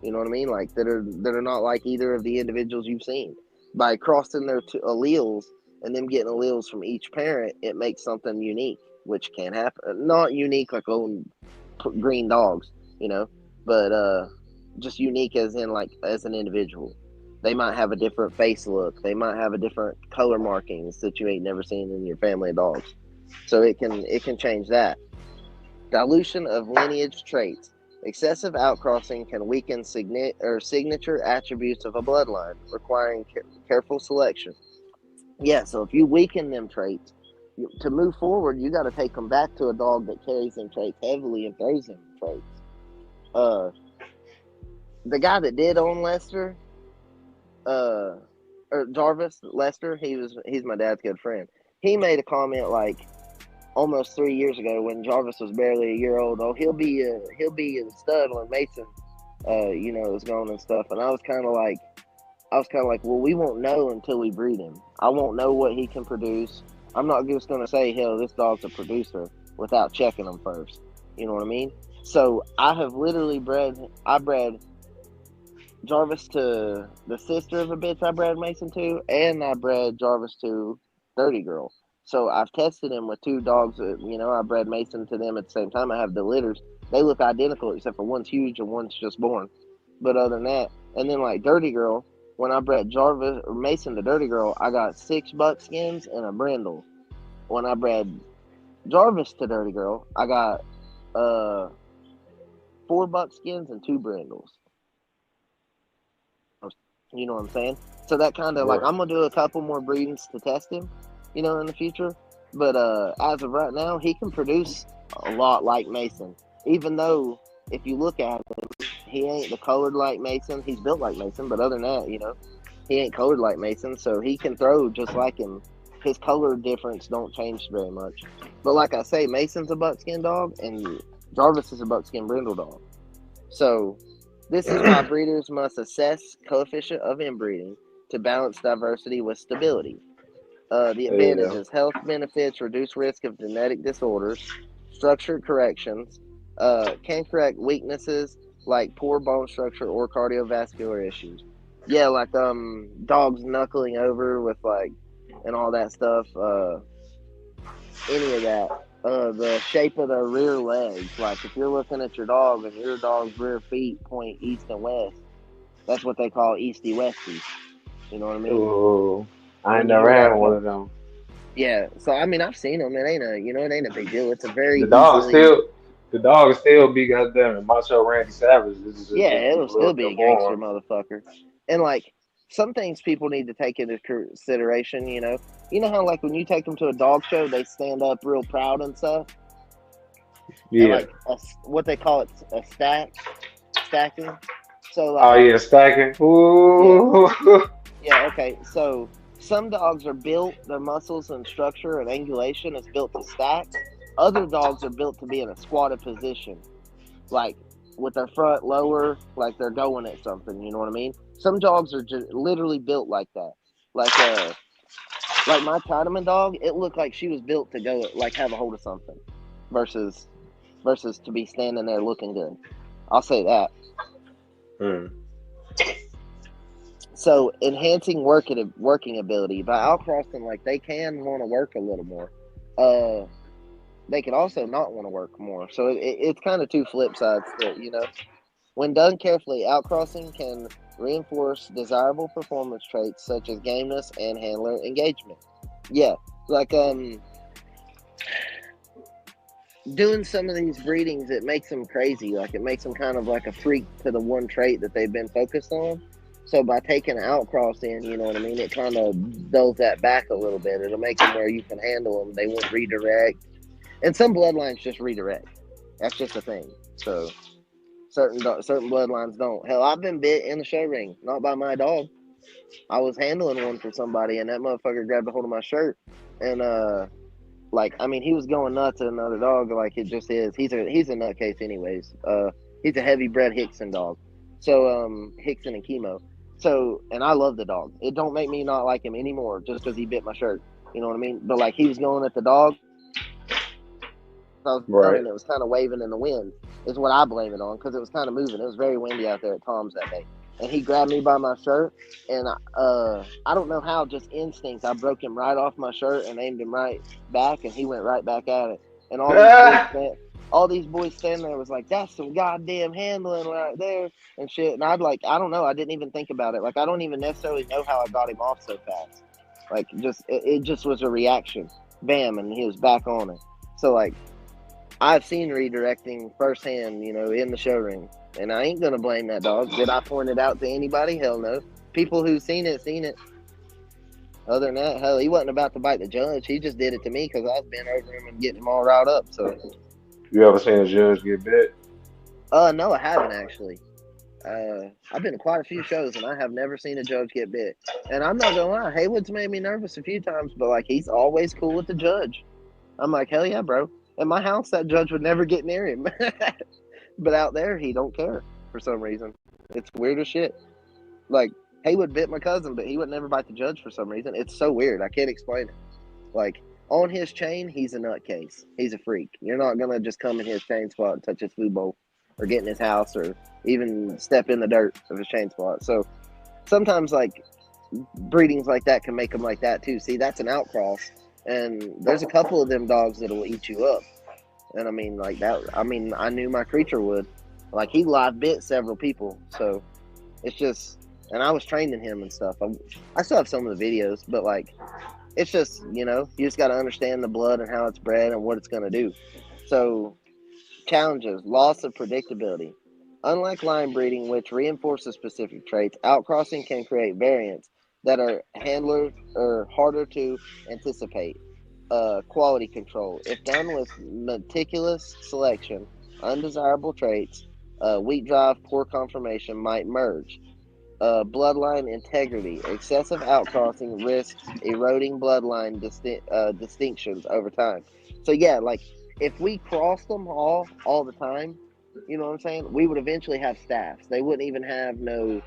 You know what I mean? Like that are not like either of the individuals you've seen. By crossing their two alleles and them getting alleles from each parent, it makes something unique, which can happen. Not unique like old green dogs, you know, but just unique as in like as an individual. They might have a different face look. They might have a different color markings that you ain't never seen in your family of dogs. So it can change that. Dilution of lineage traits. Excessive outcrossing can weaken signature attributes of a bloodline, requiring careful selection. Yeah, so if you weaken them traits, to move forward, you got to take them back to a dog that carries them traits heavily and throws them traits. The guy that did own Lester, or Jarvis Lester, he's my dad's good friend. He made a comment like almost 3 years ago when Jarvis was barely a year old. Oh, he'll be a stud when Mason, is gone and stuff. And I was kind of like, well, we won't know until we breed him. I won't know what he can produce. I'm not just gonna say, hell, this dog's a producer without checking him first. You know what I mean? So I have literally bred Jarvis to the sister of a bitch I bred Mason to, and I bred Jarvis to Dirty Girl. So I've tested him with two dogs. I bred Mason to them at the same time. I have the litters. They look identical except for one's huge and one's just born. But other than that, and then like Dirty Girl, when I bred Jarvis or Mason to Dirty Girl, I got 6 buckskins and a brindle. When I bred Jarvis to Dirty Girl, I got 4 buckskins and 2 brindles. You know what I'm saying? So that kind of like Right. I'm gonna do a couple more breedings to test him, in the future. But as of right now, he can produce a lot like Mason. Even though if you look at him, he ain't the colored like Mason. He's built like Mason, but other than that, he ain't colored like Mason, so he can throw just like him. His color difference don't change very much. But like I say, Mason's a buckskin dog, and Jarvis is a buckskin brindle dog. So this is why breeders must assess coefficient of inbreeding to balance diversity with stability. The Yeah. advantages: health benefits, reduce risk of genetic disorders, structured corrections, can correct weaknesses like poor bone structure or cardiovascular issues. Yeah, like dogs knuckling over with like and all that stuff. Any of that. The shape of their rear legs. Like if you're looking at your dog and your dog's rear feet point east and west, that's what they call easty westy. You know what I mean? Ooh, I ain't When you never hear had like one of them. yeah. So I mean, I've seen them. It ain't a big deal. It's a very The dog easily, still, the dog still be goddamn it, Macho Randy Savage. This is yeah. just It'll people still up be there a gangster born. motherfucker. And like some things people need to take into consideration. You know how like when you take them to a dog show, they stand up real proud and stuff, and Yeah. like what they call it a stacking. So Oh like yeah, stacking. yeah. Ooh. Yeah, okay. So some dogs are built, their muscles and structure and angulation is built to stack. Other dogs are built to be in a squatted position, like with their front lower, like they're going at something. You know what I mean? Some dogs are just literally built like that. Like like my Chinaman dog, it looked like she was built to go like have a hold of something, versus to be standing there looking good. I'll say that. Hmm. So enhancing working ability by outcrossing, like they can want to work a little more. Uh, they could also not want to work more. So it's kind of two flip sides to it. When done carefully, outcrossing can reinforce desirable performance traits such as gameness and handler engagement. Yeah, like doing some of these breedings, it makes them crazy. Like it makes them kind of like a freak to the one trait that they've been focused on. So by taking an outcross in, you know what I mean, it kind of dulls that back a little bit. It'll make them where you can handle them. They won't redirect, and some bloodlines just redirect. That's just a thing. So certain bloodlines don't. Hell, I've been bit in the show ring, not by my dog. I was handling one for somebody, and that motherfucker grabbed a hold of my shirt, and like I mean, he was going nuts at another dog. Like it just is. He's a nutcase, anyways. He's a heavy bred Hickson dog. So Hickson and chemo. So and I love the dog. It don't make me not like him anymore just because he bit my shirt. You know what I mean? But like he was going at the dog. I was done, Right. and it was kind of waving in the wind. Is what I blame it on because it was kind of moving. It was very windy out there at Tom's that day, and he grabbed me by my shirt, and I don't know how, just instinct, I broke him right off my shirt and aimed him right back, and he went right back at it. And Ah! all these boys standing there was like, "That's some goddamn handling right there," and shit. And I don't know, I didn't even think about it. Like I don't even necessarily know how I got him off so fast. Like just it just was a reaction, bam, and he was back on it. So like I've seen redirecting firsthand, in the show ring. And I ain't gonna blame that dog. Did I point it out to anybody? Hell no. People who seen it, seen it. Other than that, hell, he wasn't about to bite the judge. He just did it to me because I was bent over him and getting him all riled up. So, You ever seen a judge get bit? no, I haven't actually. I've been to quite a few shows and I have never seen a judge get bit. And I'm not gonna lie, Haywood's made me nervous a few times, but like he's always cool with the judge. I'm like, hell yeah, bro. At my house, that judge would never get near him. But out there, he don't care for some reason. It's weird as shit. Like Haywood bit my cousin, but he would never bite the judge for some reason. It's so weird. I can't explain it. Like on his chain, he's a nutcase. He's a freak. You're not gonna just come in his chain spot and touch his food bowl, or get in his house, or even step in the dirt of his chain spot. So sometimes like breedings like that can make them like that too. See, that's an outcross. And there's a couple of them dogs that'll eat you up. And I mean, like that. I mean, I knew my creature would. Like he live bit several people, so it's just. And I was training him and stuff. I still have some of the videos, but like, it's just you just got to understand the blood and how it's bred and what it's going to do. So challenges: loss of predictability. Unlike line breeding, which reinforces specific traits, outcrossing can create variants that are handler or harder to anticipate. Quality control. If done with meticulous selection, undesirable traits, weak drive, poor conformation might merge. Bloodline integrity. Excessive outcrossing risks eroding bloodline distinctions over time. So yeah, like if we crossed them all the time, you know what I'm saying? We would eventually have staffs. They wouldn't even have no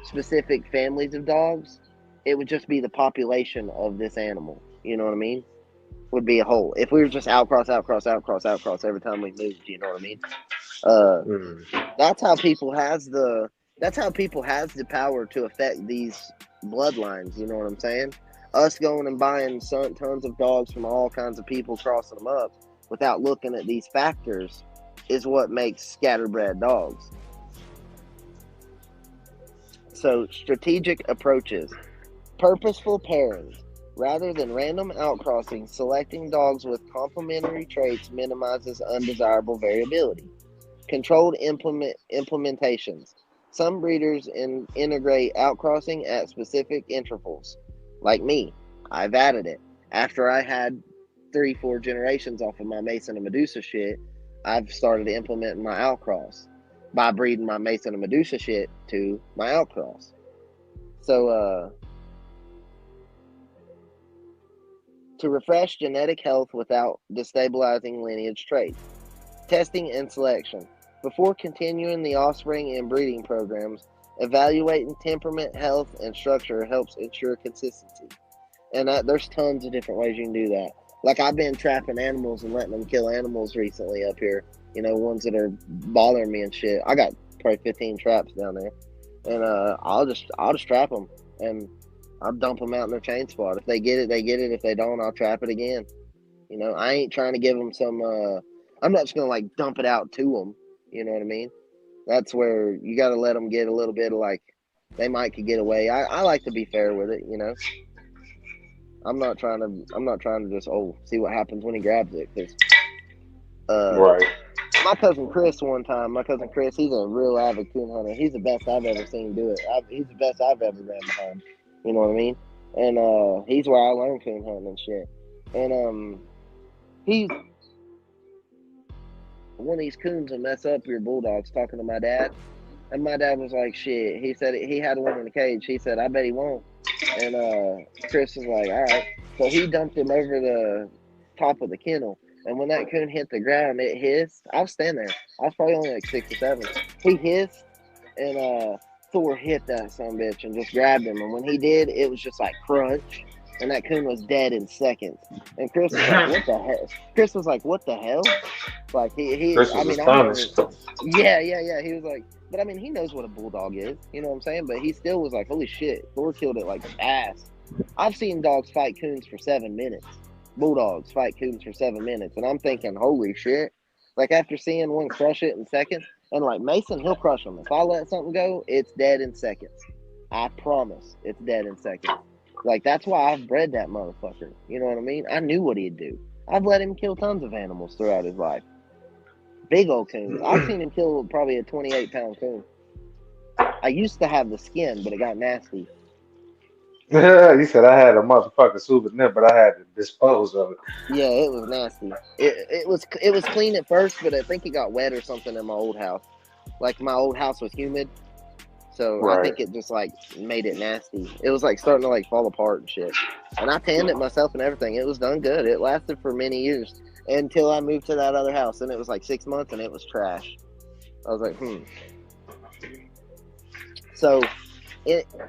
specific families of dogs. It would just be the population of this animal. You know what I mean? Would be a whole. If we were just outcross every time we moved, you know what I mean? Uh, Mm. that's how people has the power to affect these bloodlines. You know what I'm saying? Us going and buying tons of dogs from all kinds of people, crossing them up without looking at these factors, is what makes scatterbred dogs. So strategic approaches, purposeful pairings. Rather than random outcrossing, selecting dogs with complementary traits minimizes undesirable variability. Controlled implementations. Some breeders integrate outcrossing at specific intervals. Like me, I've added it. After I had 3-4 generations off of my Mason and Medusa shit, I've started implementing my outcross by breeding my Mason and Medusa shit to my outcross. So, to refresh genetic health without destabilizing lineage traits. Testing and selection. Before continuing the offspring and breeding programs, evaluating temperament, health, and structure helps ensure consistency. And there's tons of different ways you can do that. Like I've been trapping animals and letting them kill animals recently up here. Ones that are bothering me and shit. I got probably 15 traps down there, and I'll just trap them and I'll dump them out in their chain spot. If they get it, they get it. If they don't, I'll trap it again. I ain't trying to give them some. I'm not just gonna like dump it out to them. You know what I mean? That's where you got to let them get a little bit of like they might could get away. I like to be fair with it. I'm not trying to just see what happens when he grabs it because Right. my cousin Chris he's a real avid coon hunter. He's the best I've ever seen do it. He's the best I've ever ran behind. You know what I mean? And he's where I learned coon hunting and shit. And he's one of these coons will mess up your bulldogs. Talking to my dad, and my dad was like, "Shit." He said he had one in the cage. He said, "I bet he won't." And Chris was like, "All right." So he dumped him over the top of the kennel. And when that coon hit the ground, it hissed. I was standing there. I was probably only like 6 or 7. He hissed, and Thor hit that son bitch and just grabbed him. And when he did, it was just like crunch. And that coon was dead in seconds. And Chris was like, "What the hell?" Chris was like, "What the hell?" Like Chris I was mean, astonished. yeah. He was like, but I mean, he knows what a bulldog is. You know what I'm saying? But he still was like, "Holy shit, Thor killed it like ass." I've seen dogs fight coons for 7 minutes. Bulldogs fight coons for 7 minutes, and I'm thinking, "Holy shit!" Like after seeing one crush it in seconds, and like Mason, he'll crush them. If I let something go, it's dead in seconds. I promise, it's dead in seconds. Like that's why I've bred that motherfucker. You know what I mean? I knew what he'd do. I've let him kill tons of animals throughout his life. Big old coons. I've seen him kill probably a 28-pound coon. I used to have the skin, but it got nasty. He said I had a motherfucking souvenir, but I had to dispose of it. Yeah, it was nasty. It was clean at first, but I think it got wet or something in my old house. Like my old house was humid, so I Right. think it just like made it nasty. It was like starting to like fall apart and shit. And I tanned it myself and everything. It was done good. It lasted for many years until I moved to that other house, and it was like 6 months, and it was trash. I was like, So,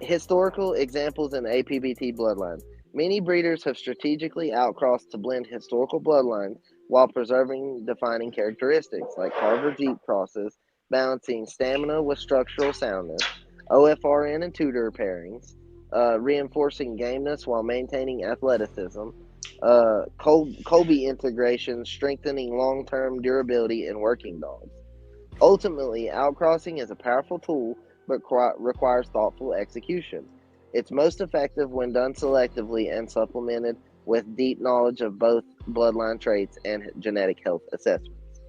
historical examples in APBT bloodline. Many breeders have strategically outcrossed to blend historical bloodlines while preserving defining characteristics, like Carver Jeep crosses, balancing stamina with structural soundness, OFRN and Tudor pairings, reinforcing gameness while maintaining athleticism, Colby integration, strengthening long-term durability in working dogs. Ultimately, outcrossing is a powerful tool, but requires thoughtful execution. It's most effective when done selectively and supplemented with deep knowledge of both bloodline traits and genetic health assessments.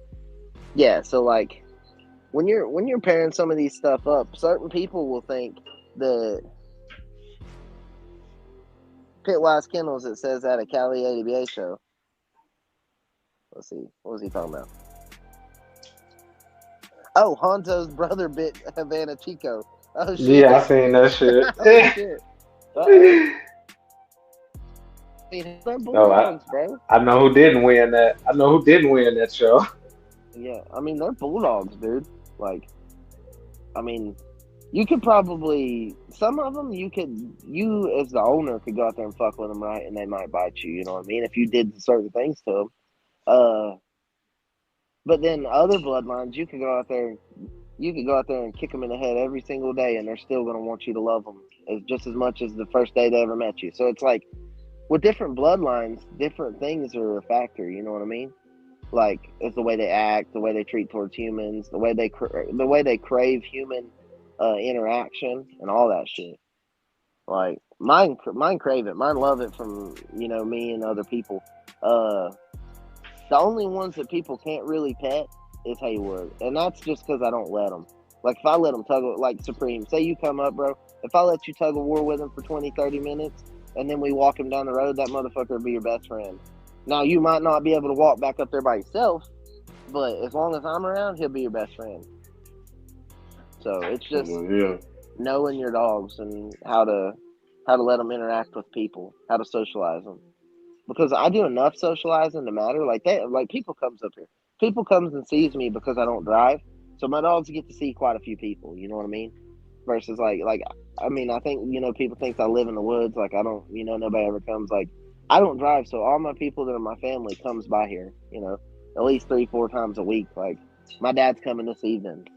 Yeah, so like when you're pairing some of these stuff up, certain people will think that Pitwise Kennels, it says at a Cali ADBA show. Let's see, what was he talking about? Oh, Hanzo's brother bit Havana Chico. Oh shit! Yeah, I seen that shit. Oh shit! Uh oh. I mean, they're No, bulldogs, bro. I know who didn't win that. I know who didn't win that show. Yeah, I mean they're bulldogs, dude. Like, I mean, you could probably some of them you as the owner could go out there and fuck with them, right? And they might bite you. You know what I mean? If you did certain things to them. But then other bloodlines, you could go out there and kick them in the head every single day, and they're still gonna want you to love them just as much as the first day they ever met you. So it's like with different bloodlines, different things are a factor. You know what I mean? Like it's the way they act, the way they treat towards humans, the way they crave human interaction, and all that shit. Like mine crave it, mine love it from me and other people. Uh, the only ones that people can't really pet is Haywood, and that's just because I don't let them. Like if I let them like Supreme, say you come up, bro. If I let you tug a war with him for 20, 30 minutes, and then we walk him down the road, that motherfucker will be your best friend. Now you might not be able to walk back up there by yourself, but as long as I'm around, he'll be your best friend. So it's just Yeah. knowing your dogs and how to let them interact with people, how to socialize them. Because I do enough socializing to matter. Like people comes up here, people comes and sees me because I don't drive. So my dogs get to see quite a few people. You know what I mean? Versus like I mean I think people think I live in the woods. Like I don't nobody ever comes. Like I don't drive, so all my people that are my family comes by here. At least 3-4 times a week. Like my dad's coming this evening.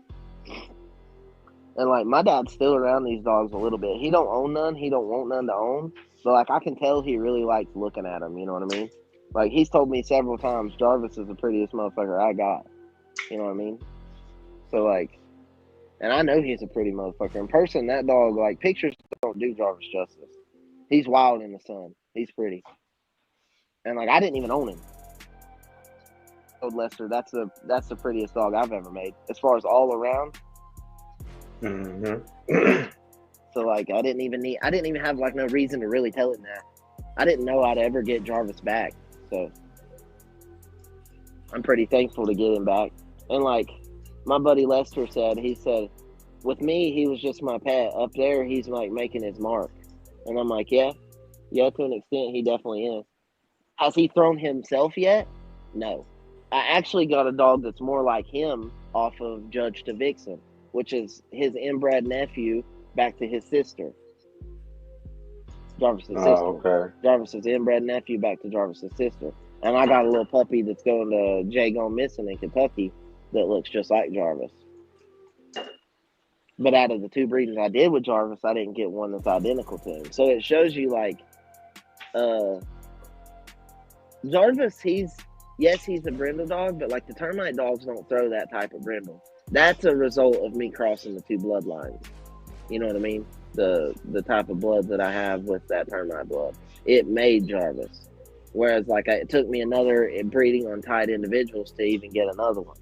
And like my dad's still around these dogs a little bit. He don't own none. He don't want none to own. But like I can tell he really likes looking at them. You know what I mean? Like he's told me several times, Jarvis is the prettiest motherfucker I got. You know what I mean? So like, and I know he's a pretty motherfucker in person. That dog, like pictures don't do Jarvis justice. He's wild in the sun. He's pretty. And like I didn't even own him. Told Lester, that's the prettiest dog I've ever made as far as all around. Mm-hmm. So like I didn't even have like no reason to really tell him that. I didn't know I'd ever get Jarvis back. So I'm pretty thankful to get him back. And like my buddy Lester said, he said, with me, he was just my pet. Up there, he's like making his mark. And I'm like, yeah, to an extent, he definitely is. Has he thrown himself yet? No. I actually got a dog that's more like him off of Judge to Vixen, which is his inbred nephew back to his sister. Jarvis's sister. Okay. Jarvis's inbred nephew back to Jarvis's sister. And I got a little puppy that's going to Jay Gone Missing in Kentucky that looks just like Jarvis. But out of the 2 breeders I did with Jarvis, I didn't get one that's identical to him. So it shows you like Jarvis, he's a brindle dog, but like the termite dogs don't throw that type of brindle. That's a result of me crossing the 2 bloodlines. You know what I mean? The type of blood that I have with that termite blood. It made Jarvis. Whereas like it took me another breeding on tied individuals to even get another one.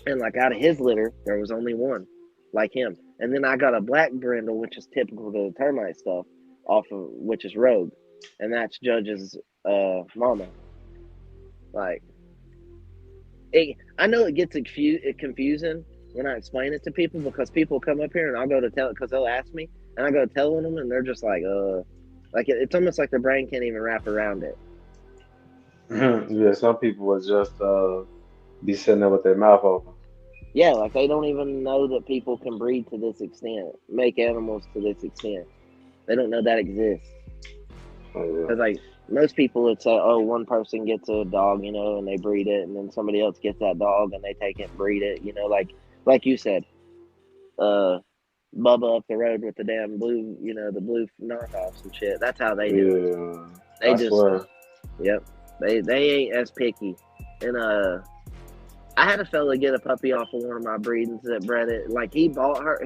And like out of his litter, there was only one like him. And then I got a black brindle, which is typical of the termite stuff, which is Rogue. And that's Judge's mama. Like, I know it gets confusing when I explain it to people because people come up here and I'll go to tell it because they'll ask me and I go telling them and they're just like it's almost like their brain can't even wrap around it. Yeah, some people would just be sitting there with their mouth open. Yeah, like they don't even know that people can breed to this extent, make animals to this extent. They don't know that exists. Because like most people would say, oh, one person gets a dog, and they breed it, and then somebody else gets that dog and they take it and breed it, like you said. Bubba up the road with the damn blue, the blue knockoffs and shit. That's how they do it. Yeah, They I just, swear. yep, they ain't as picky. And I had a fella get a puppy off of one of my breedings that bred it. Like he bought her,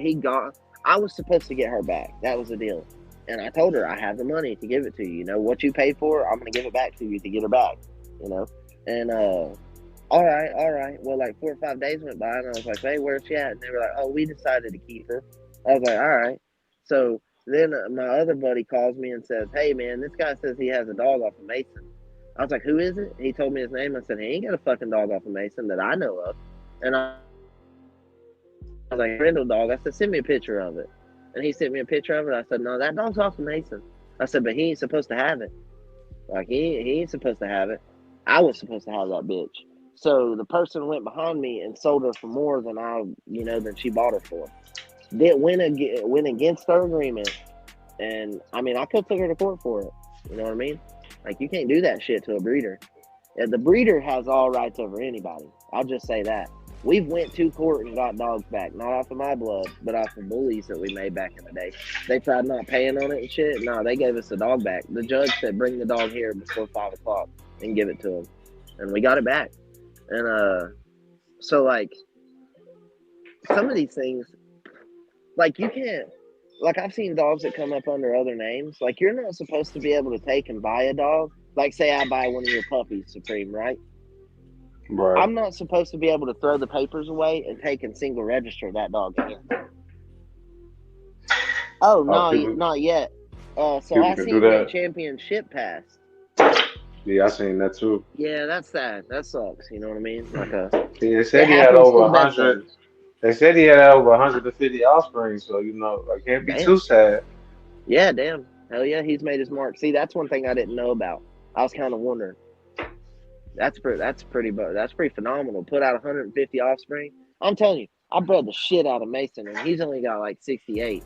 I was supposed to get her back. That was the deal. And I told her I have the money to give it to you. You know what you paid for? I'm gonna give it back to you to get her back. You know, and all right. Well, like 4 or 5 days went by, and I was like, hey, where's she at? And they were like, oh, we decided to keep her. I was like, all right. So then my other buddy calls me and says, hey, man, this guy says he has a dog off of Mason. I was like, who is it? He told me his name. I said, he ain't got a fucking dog off of Mason that I know of. And I was like, Brindle dog. I said, send me a picture of it. And he sent me a picture of it. I said, no, that dog's off of Mason. I said, but he ain't supposed to have it. Like, he ain't supposed to have it. I was supposed to have that bitch. So the person went behind me and sold her for more than than she bought her for. Did went against her agreement, and I mean, I could took her to court for it. You know what I mean? Like, you can't do that shit to a breeder. And the breeder has all rights over anybody. I'll just say that. We've went to court and got dogs back, not off of my blood, but off of bullies that we made back in the day. They tried not paying on it and shit. No, they gave us the dog back. The judge said, bring the dog here before 5 o'clock and give it to him, and we got it back. And so like some of these things, like you can't, like I've seen dogs that come up under other names. Like you're not supposed to be able to take and buy a dog. Like say I buy one of your puppies, Supreme, right? Right. I'm not supposed to be able to throw the papers away and take and single register that dog again. Oh no, People, not yet. So people I can do seen that that. championship pass. Yeah, I seen that too. Yeah, that's sad. That sucks. You know what I mean? Like See, they it said he had happens to over the best of 100. them. They said he had over 150 offspring, so I can't be Damn. too sad. Yeah, damn. Hell yeah, he's made his mark. See, that's one thing I didn't know about. I was kind of wondering. That's pretty phenomenal. Put out 150 offspring. I'm telling you, I bred the shit out of Mason, and he's only got like 68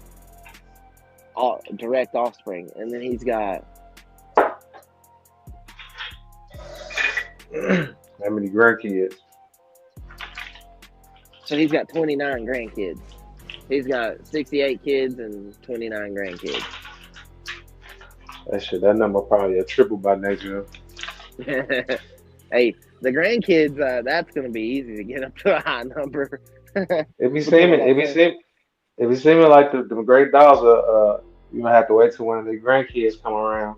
direct offspring, and then he's got How many grandkids? so he's got 29 grandkids. He's got 68 kids and 29 grandkids. That number probably a triple by nature. Hey, the grandkids, that's going to be easy to get up to a high number. It be Because seeming, like I it be said, seem, it be seeming like the great dogs are. You gonna have to wait till one of the grandkids come around.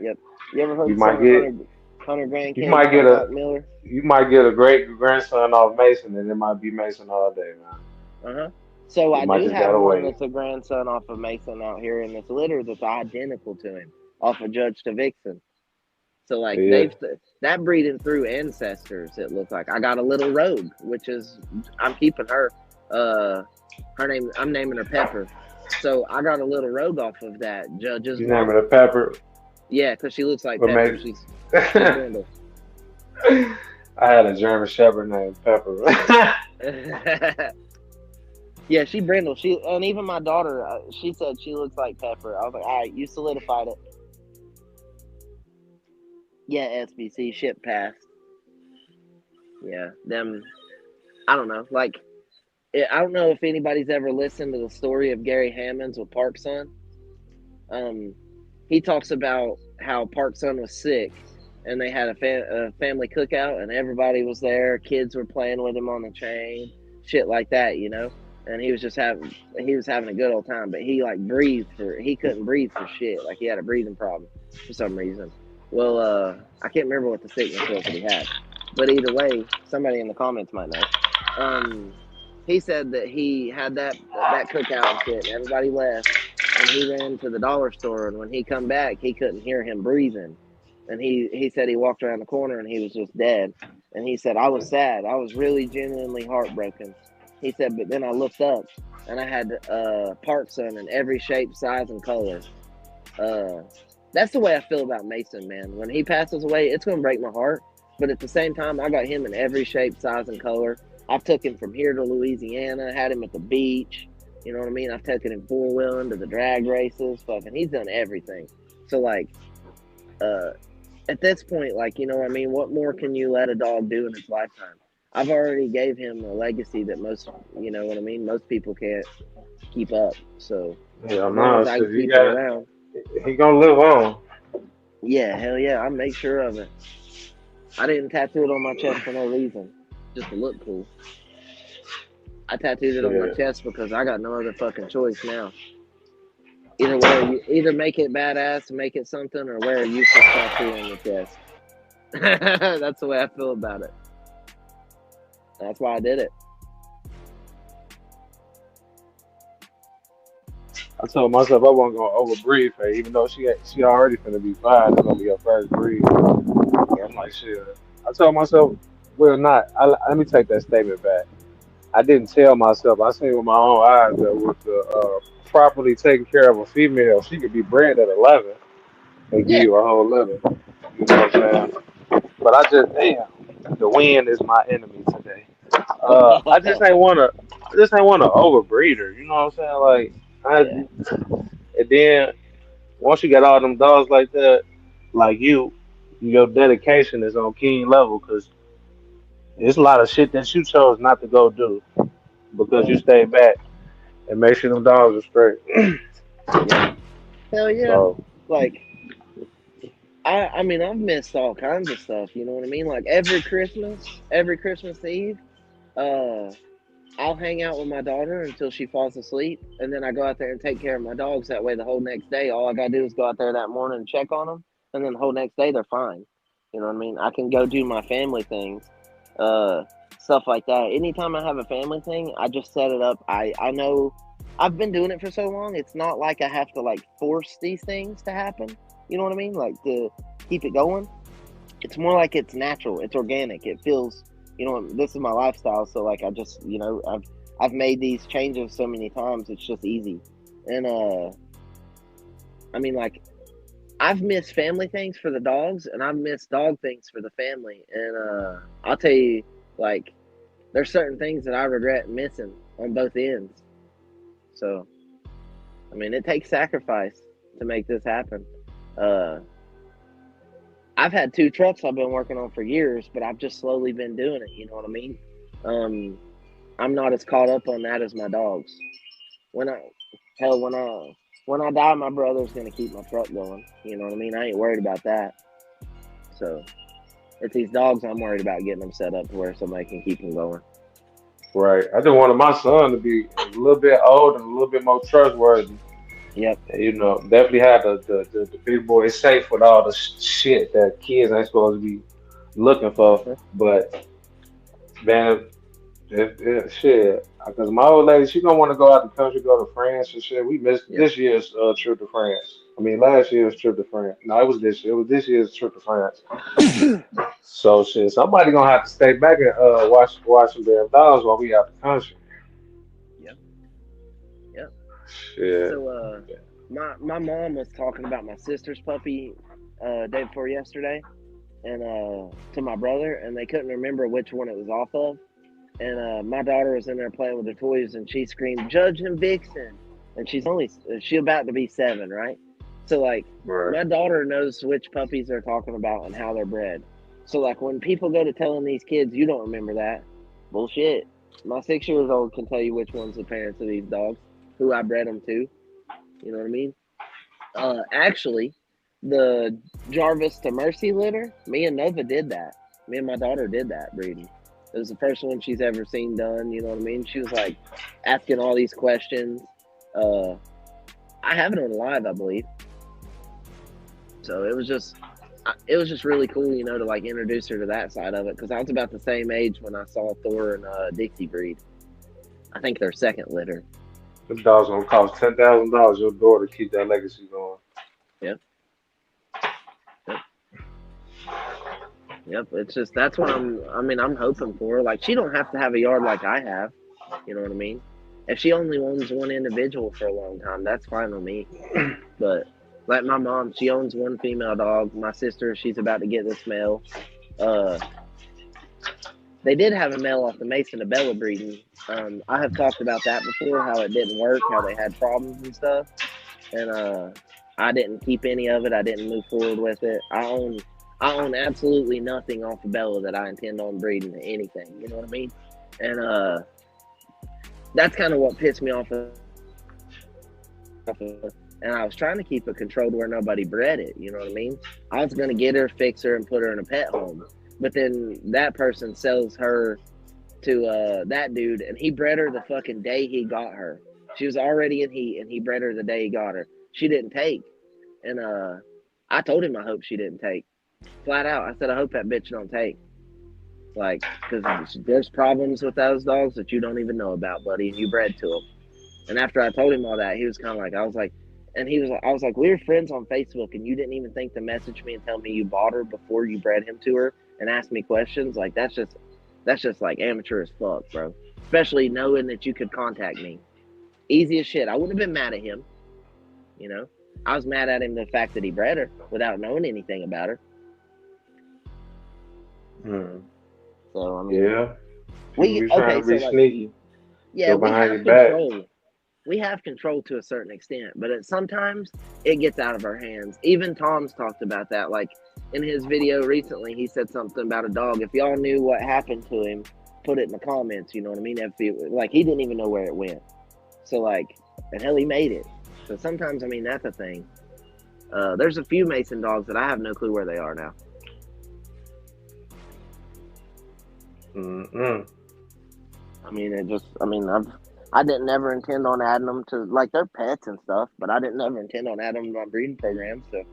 yep. You ever heard You the might saying get, 100 you grandkids might get don't a, knock Miller? you might get a great grandson off Mason, and it might be Mason all day, man. Uh-huh. So You I might do just have gotta one wait. that's a grandson off of Mason out here in this litter that's identical to him off of Judge to Vixen. So like Yeah, that breeding through ancestors. It looks like I got a little rogue, which is I'm keeping her. Her name I'm naming her Pepper. So I got a little rogue off of that Judge's you name it mama. a pepper, Yeah, because she looks like but Pepper. maybe. She's brindle. I had a German Shepherd named Pepper. Yeah, she brindle. And even my daughter, she said she looks like Pepper. I was like, all right, you solidified it. Yeah, SBC ship passed. Yeah, them. I don't know. Like, I don't know if anybody's ever listened to the story of Gary Hammonds with Park's son. He talks about how Park's son was sick, and they had a family cookout, and everybody was there. Kids were playing with him on the chain, shit like that, And he was having a good old time, but he he couldn't breathe for shit. Like he had a breathing problem for some reason. Well, I can't remember what the sickness was that he had, but either way, somebody in the comments might know. He said that he had that cookout and shit, and everybody left, and he ran to the dollar store, and when he come back, he couldn't hear him breathing, and he said he walked around the corner and he was just dead, and he said I was sad, I was really genuinely heartbroken. He said, but then I looked up, and I had Park's son in every shape, size, and color. That's the way I feel about Mason, man. When he passes away, it's going to break my heart. But at the same time, I got him in every shape, size, and color. I've took him from here to Louisiana, had him at the beach. You know what I mean? I've taken him four-wheeling to the drag races. Fucking, he's done everything. So, like, at this point, like, you know what I mean? What more can you let a dog do in its lifetime? I've already gave him a legacy that most, you know what I mean, most people can't keep up. So Hell as long no, as I can shit. keep it around, He gonna live on. yeah, hell yeah, I make sure of it. I didn't tattoo it on my chest for no reason, just to look cool. I tattooed it on my Shit. chest because I got no other fucking choice now. Either make it badass and make it something, or wear a useless tattoo on your chest. That's the way I feel about it. That's why I did it. I told myself I wasn't gonna overbreed her, even though she already finna be fine. It's gonna be her first breed. Yep. I'm like, shit. I told myself, well, not. Let me take that statement back. I didn't tell myself. I seen with my own eyes that with the properly taking care of a female, she could be bred at 11 and give Yeah. you a whole living. You know what I'm saying? But I just, damn, the wind is my enemy today. I just ain't wanna overbreed her. You know what I'm saying? Yeah. And then once you got all them dogs like that, like your dedication is on king level because there's a lot of shit that you chose not to go do because you Right. stayed back and make sure them dogs are straight. Yep. Hell yeah. So Like I mean I've missed all kinds of stuff, you know what I mean? Like every Christmas Eve, uh I'll hang out with my daughter until she falls asleep, and then I go out there and take care of my dogs. That way, the whole next day, all I gotta do is go out there that morning and check on them, and then the whole next day they're fine. You know what I mean? I can go do my family things, uh, stuff like that. Anytime I have a family thing, I just set it up. I know I've been doing it for so long. It's not like I have to like force these things to happen. You know what I mean? Like to keep it going. It's more like it's natural. It's organic. It feels, you know, this is my lifestyle. So like, I just, you know, I've made these changes so many times. It's just easy. And I mean, like, I've missed family things for the dogs, and I've missed dog things for the family. And I'll tell you, like, there's certain things that I regret missing on both ends. So I mean, it takes sacrifice to make this happen. Uh, I've had two trucks I've been working on for years, but I've just slowly been doing it. You know what I mean? Um, I'm not as caught up on that as my dogs. When I hell when I die, my brother's gonna keep my truck going. You know what I mean? I ain't worried about that. So it's these dogs I'm worried about getting them set up to where somebody can keep them going. right, I just wanted my son to be a little bit old and a little bit more trustworthy. Yep. You know, definitely have the big boy safe with all the shit that kids ain't supposed to be looking for. But man, shit. Because my old lady, she gonna want to go out the country, go to France and shit. We missed Yep. this year's trip to France. I mean, last year's trip to France. No, it was this year. It was this year's trip to France. So shit, somebody gonna have to stay back and watch some damn dogs while we out the country. Yep. Yep. Shit. So my mom was talking about my sister's puppy day before yesterday, and to my brother, and they couldn't remember which one it was off of. And my daughter was in there playing with her toys, and she screamed, "Judge and Vixen!" And she about to be 7, right? So like, Right. my daughter knows which puppies they're talking about and how they're bred. So like, when people go to telling these kids, "You don't remember that," bullshit. My 6 years old can tell you which one's the parents of these dogs, who I bred them to. You know what I mean? Actually, the Jarvis to Mercy litter, me and Nova did that. Me and my daughter did that breeding. It was the first one she's ever seen done. You know what I mean? She was like asking all these questions. Uh, I have it on live, I believe. So it was just really cool, you know, to like introduce her to that side of it, because I was about the same age when I saw Thor and Dixie breed. I think they're second litter. Them dogs gonna cost $10,000. Your daughter keep that legacy going. Yep. Yep. Yep. It's just that's what I'm hoping for. Like, she don't have to have a yard like I have. You know what I mean? If she only owns one individual for a long time, that's fine with me. But like my mom, she owns one female dog. My sister, she's about to get this male. Uh, they did have a male off the Mason to Bella breeding. I have talked about that before, how it didn't work, how they had problems and stuff, and I didn't keep any of it. I didn't move forward with it. I I own absolutely nothing off of Bella that I intend on breeding anything. You know what I mean? And that's kind of what pissed me off. And I was trying to keep it controlled where nobody bred it. You know what I mean? I was gonna get her, fix her, and put her in a pet home. But then that person sells her to that dude, and he bred her the fucking day he got her. She was already in heat, and he bred her the day he got her. She didn't take, and I told him I hope she didn't take. Flat out, I said I hope that bitch don't take. Like, because there's problems with those dogs that you don't even know about, buddy, and you bred to them. And after I told him all that, he was kind of like, I was like, and he was like, I was like, we were friends on Facebook, and you didn't even think to message me and tell me you bought her before you bred him to her and ask me questions. Like, that's just like amateur as fuck, bro. Especially knowing that you could contact me. Easy as shit. I wouldn't have been mad at him. You know, I was mad at him the fact that he bred her without knowing anything about her. So I mean, Yeah. we You trying to be so like, sneaky. yeah, Go we behind have your back. control. We have control to a certain extent, but sometimes it gets out of our hands. Even Tom's talked about that. Like in his video recently, he said something about a dog. If y'all knew what happened to him, put it in the comments. You know what I mean? If he didn't even know where it went. So like, and hell, he made it. So sometimes, I mean, that's a thing. There's a few Mason dogs that I have no clue where they are now. I mean, I didn't never intend on adding them to, like, they're pets and stuff, but I didn't never intend on adding them to my breeding program. So,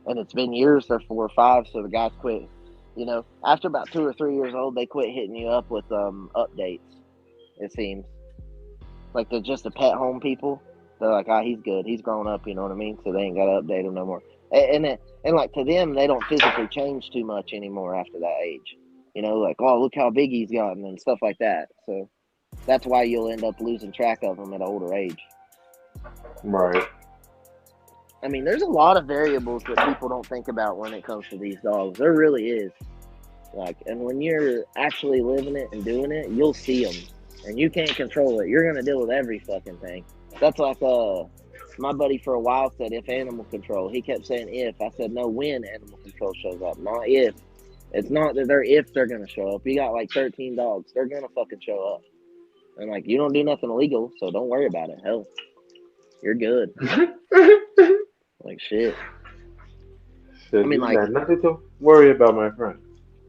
and it's been years, they're 4 or 5, so the guys quit. You know, after about 2 or 3 years old, they quit hitting you up with updates. It seems like they're just the pet home people. They're like, he's good, he's grown up. You know what I mean? So they ain't got to update him no more. And like to them, they don't physically change too much anymore after that age. You know, like, oh, look how big he's gotten and stuff like that. So that's why you'll end up losing track of them at an older age. Right. I mean, there's a lot of variables that people don't think about when it comes to these dogs. There really is. Like, and when you're actually living it and doing it, you'll see them. And you can't control it. You're going to deal with every fucking thing. That's like, my buddy for a while said, if animal control. He kept saying if. I said, no, when animal control shows up, not if. It's not that they're going to show up. You got like 13 dogs. They're going to fucking show up. And like, you don't do nothing illegal, so don't worry about it. Hell, you're good. Like, shit. So I mean, you like, got nothing to worry about, my friend.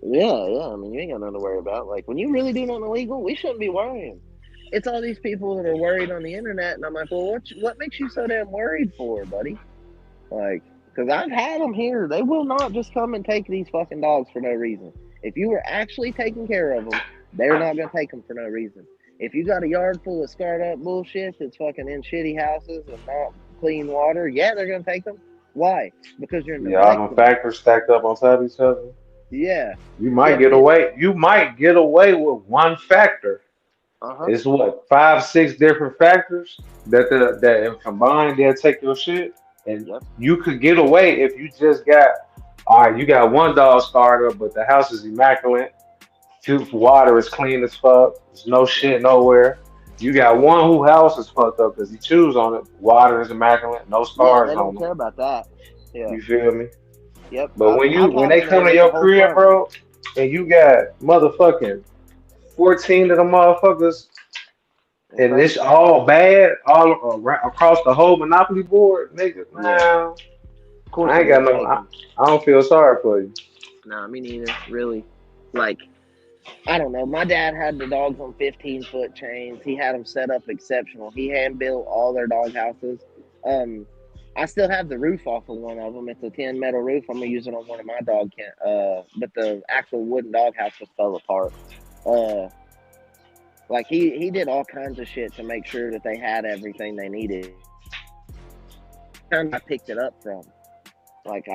yeah. I mean, you ain't got nothing to worry about. Like, when you really do nothing illegal, we shouldn't be worrying. It's all these people that are worried on the internet, and I'm like, well, what makes you so damn worried for, buddy? Like, because I've had them here. They will not just come and take these fucking dogs for no reason. If you were actually taking care of them, they're not going to take them for no reason. If you got a yard full of scarred up bullshit that's fucking in shitty houses and not clean water, yeah, they're going to take them. Why? Because you're Yeah, all neglecting the them. factors stacked up on top of each other. Yeah. You might Yeah, get but away. You might get away with one factor. uh-huh. It's what 5, 6 different factors that if combined they'll take your shit, and Yep. you could get away if you just got. All right, you got one dog starter, but the house is immaculate. Water is clean as fuck. There's no shit nowhere. You got one who house is fucked up because he chews on it. Water is immaculate, no Yeah, scars they don't on them. care about that. Yeah. You feel me? Yep. But I've when had they them that come to live a your whole crib, farm. bro, and you got motherfucking 14 of them motherfuckers, and it's Crazy. all bad, all across the whole Monopoly board, nigga. Yeah. Man, Of course I they're ain't got going to no. take them. I don't feel sorry for you. Nah, me neither, really. Like, I don't know. My dad had the dogs on 15-foot chains. He had them set up exceptional. He hand built all their dog houses. I still have the roof off of one of them. It's a tin metal roof. I'm gonna use it on one of my dog but the actual wooden dog house just fell apart. Like he did all kinds of shit to make sure that they had everything they needed. And I picked it up from. Like,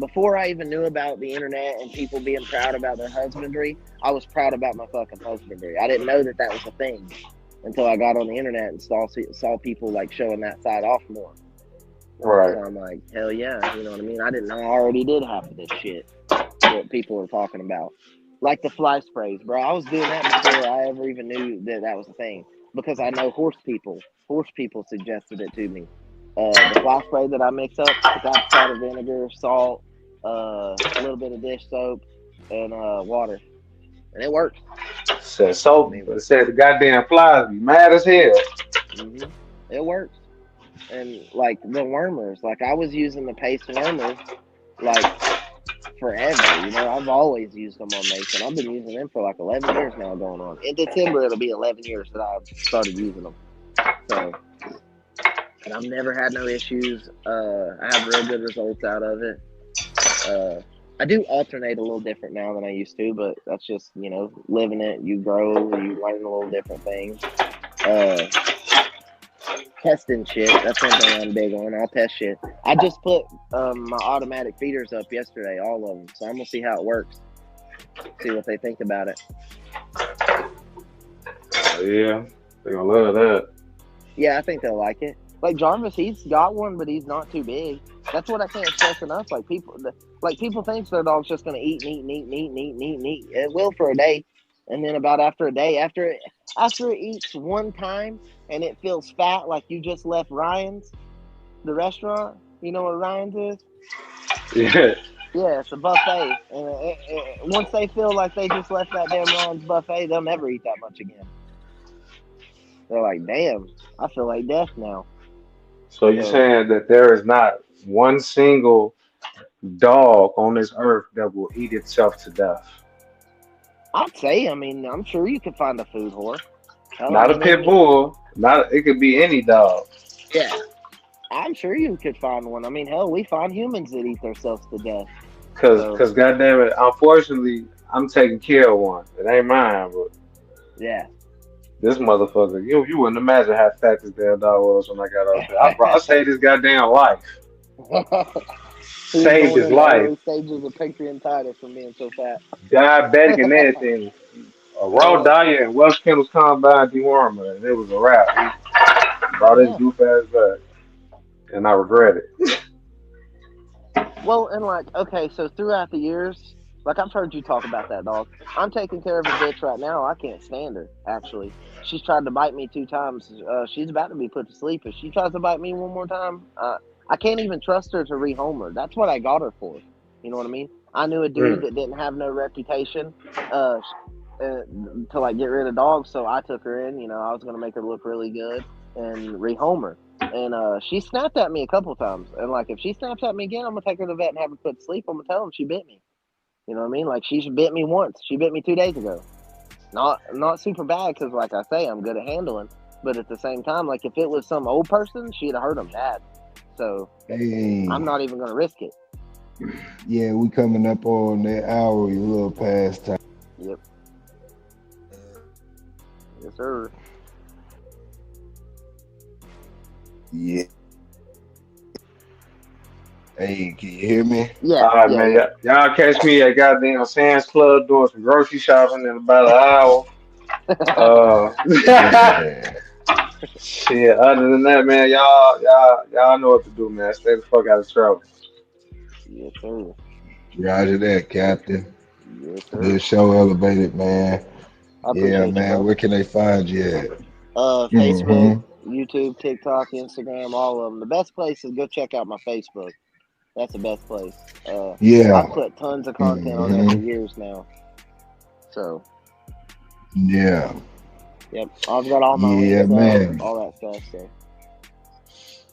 before I even knew about the internet and people being proud about their husbandry, I was proud about my fucking husbandry. I didn't know that was a thing until I got on the internet and saw people like showing that side off more. Right. So I'm like, hell yeah, you know what I mean? I didn't know I already did half of this shit that people were talking about. Like the fly sprays, bro. I was doing that before I ever even knew that was a thing. Because I know horse people suggested it to me. The fly spray that I mix up with apple cider vinegar, salt, a little bit of dish soap, and water, and it works. Said I so. mean, Said the goddamn flies be mad as hell. hmm it works. And like the wormers, like I was using the paste wormers like forever. You know, I've always used them on Mason. I've been using them for like 11 years now going on. In December, it'll be 11 years that I've started using them. So, and I've never had no issues. I have real good results out of it. Uh, I do alternate a little different now than I used to, but that's just, you know, living it. You grow, you learn a little different things. Uh, Testing shit. That's one thing I'm big on. I'll test shit. I just put my automatic feeders up yesterday, all of them. So I'm gonna see how it works. See what they think about it. Oh, yeah, they gonna love that. Yeah, I think they'll like it. Like Jarvis, he's got one, but he's not too big. That's what I can't stress enough. Like people think their dog's just gonna eat and eat and eat and eat and eat and eat and eat. It will for a day, and then about after a day, after it eats one time and it feels fat, like you just left Ryan's, the restaurant. You know what Ryan's is? Yeah, Yeah, it's a buffet. And once they feel like they just left that damn Ryan's buffet, they'll never eat that much again. They're like, damn, I feel like death now. so you So saying that there is not one single dog on this earth that will eat itself to death? I'd say, I mean, I'm sure you could find a food whore. Hell, I Not a mean, pit bull. Not it could be any dog. yeah, I'm sure you could find one. I mean, hell, we find humans that eat themselves to death. So Cause goddamn it, unfortunately, I'm taking care of one. It ain't mine, but yeah. this motherfucker, you wouldn't imagine how fat this damn dog was when I got up there. I saved his goddamn life. He was Saved going his in the life. early stages of pancreatitis from being so fat. Diabetic and everything. A raw Yeah, diet and Welsh Kennels Combine dewormer, and it was a wrap. He brought his yeah. goof ass back, and I regret it. Well, and like, okay, so throughout the years, like I've heard you talk about that dog. I'm taking care of a bitch right now. I can't stand her. Actually, she's tried to bite me 2 times. She's about to be put to sleep. If she tries to bite me one more time, I can't even trust her to rehome her. That's what I got her for. You know what I mean? I knew a dude Mm. that didn't have no reputation uh, uh, to like get rid of dogs, so I took her in. You know, I was gonna make her look really good and rehome her. And she snapped at me a couple times. And like, if she snaps at me again, I'm gonna take her to the vet and have her put to sleep. I'm gonna tell him she bit me. You know what I mean? Like she bit me once. She bit me 2 days ago. Not super bad because, like I say, I'm good at handling. But at the same time, like if it was some old person, she'd have hurt him bad. So I'm Hey, not even gonna risk it. yeah, we coming up on that hour, you little past time. Yep. Yes, sir. Yeah. Hey, can you hear me? Yeah, All right, yeah, man. yeah. Y'all catch me at goddamn Sam's Club doing some grocery shopping in about an hour. Yeah. Shit. Other than that, man, y'all know what to do, man. Stay the fuck out of trouble. Yes, sir. Roger that, Captain. Yes, sir. Good show, elevated, man. I Yeah, appreciate you, man. bro. Where can they find you at? Facebook, Mm-hmm. YouTube, TikTok, Instagram, all of them. The best place is go check out my Facebook. That's the best place. I've Yeah. put tons of content on there for Mm-hmm. years now. So, Yeah. yep, I've got all my Yeah, links up, man. all that stuff. So,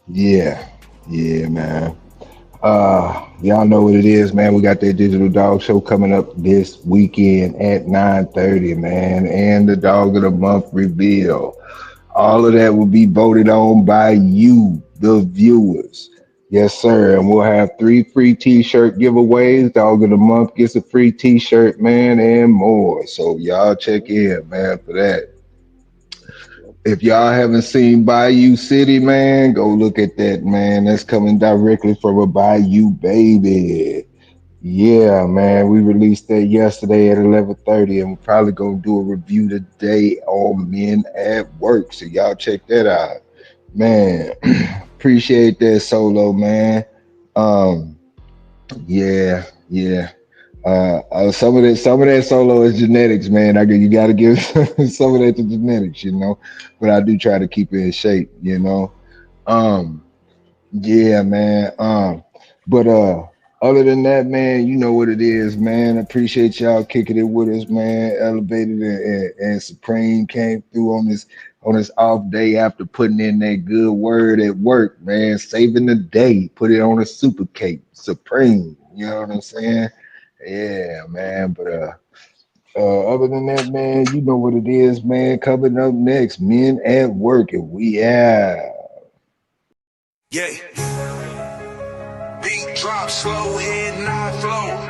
Yeah. Yeah, man. Y'all know what it is, man. We got that digital dog show coming up this weekend at 9:30, man, and the dog of the month reveal. All of that will be voted on by you, the viewers. Yes, sir. And we'll have 3 free t-shirt giveaways. Dog of the month gets a free t-shirt, man, and more. So y'all check mhm, in, man, for that. yep. If y'all haven't seen Bayou City, man, go look at that, man. That's coming directly from a Bayou baby. Yeah, man. We released that yesterday at 11:30, and we're probably gonna do a review today on Men at Work. So y'all check that out. Man, appreciate that solo, man. Um, yeah, yeah. Some of that solo is genetics, man. You got to give some of that to genetics, you know. But I do try to keep it in shape, you know. Um, yeah, man. But Other than that, man, you know what it is, man. Appreciate y'all kicking it with us, man. Elevated and Supreme came through on this off day after putting in that good word at work, man. Saving the day. Put it on a super cake. Supreme. You know what I'm saying? Yeah, man. But other than that, man, you know what it is, man. Coming up next, men at work, and we out. Yeah. Beat drop slow, head not flow.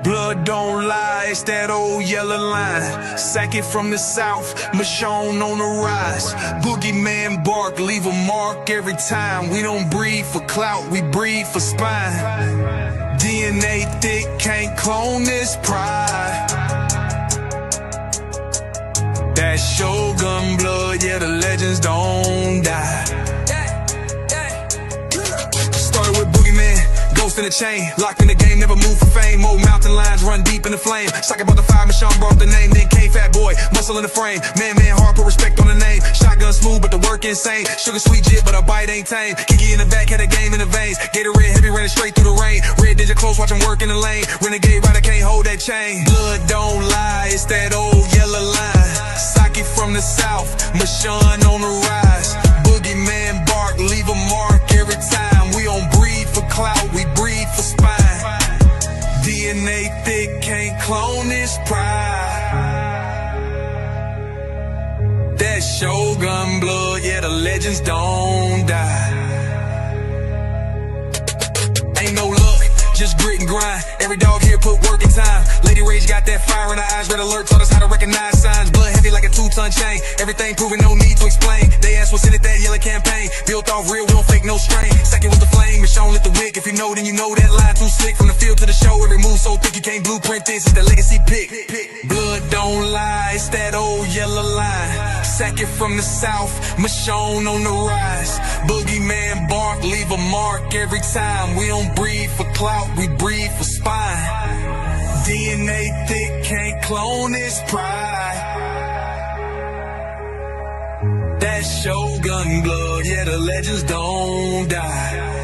Blood don't lie, it's that old yellow line. Sack it from the south, Michonne on the rise. Boogeyman bark, leave a mark every time. We don't breathe for clout, we breathe for spine. DNA thick, can't clone this pride. That Shogun blood, yeah, the legends don't die. Started with Boogeyman, ghost in the chain. Locked in the game, never move for fame. Old mountain lions run deep in the flame. Sock about the fire, Michonne brought the name. Then came Fat Boy, muscle in the frame. Man, hard, put respect on the name. Shotgun smooth, but the work insane. Sugar sweet jit, but a bite ain't tame. Kiki in the back, had a game in the veins. Gatorade heavy, running straight through the rain. Red digit close, watch him work in the lane. Renegade rider, can't hold that chain. Blood don't lie, it's that old yellow line. Sock it from the south, Michonne on the rise. Boogeyman bark, leave a mark every time. We don't breathe for clout, we breathe for spine. DNA thick, can't clone this pride. That Shogun blood, yeah, the legends don't die. Ain't no luck, just grit and grind. Every dog here put work in time. Lady Rage got that fire in her eyes. Red alert taught us how to recognize signs. Blood heavy like a 2-ton chain. Everything proven, no need to explain. They asked what's in it, that yellow campaign. Built off real, we don't fake no strain. Second was the flame, Michonne lit the wick. If you know, then you know that line too slick. From the field to the show, every move so thick you can't blueprint this. It's the legacy pick. Blood don't lie, it's that old yellow line. Sack it from the south, Michonne on the rise. Boogeyman bark, leave a mark every time. We don't breathe for clout, we breathe for spine. DNA thick, can't clone this pride. That Shogun blood, yeah, the legends don't die.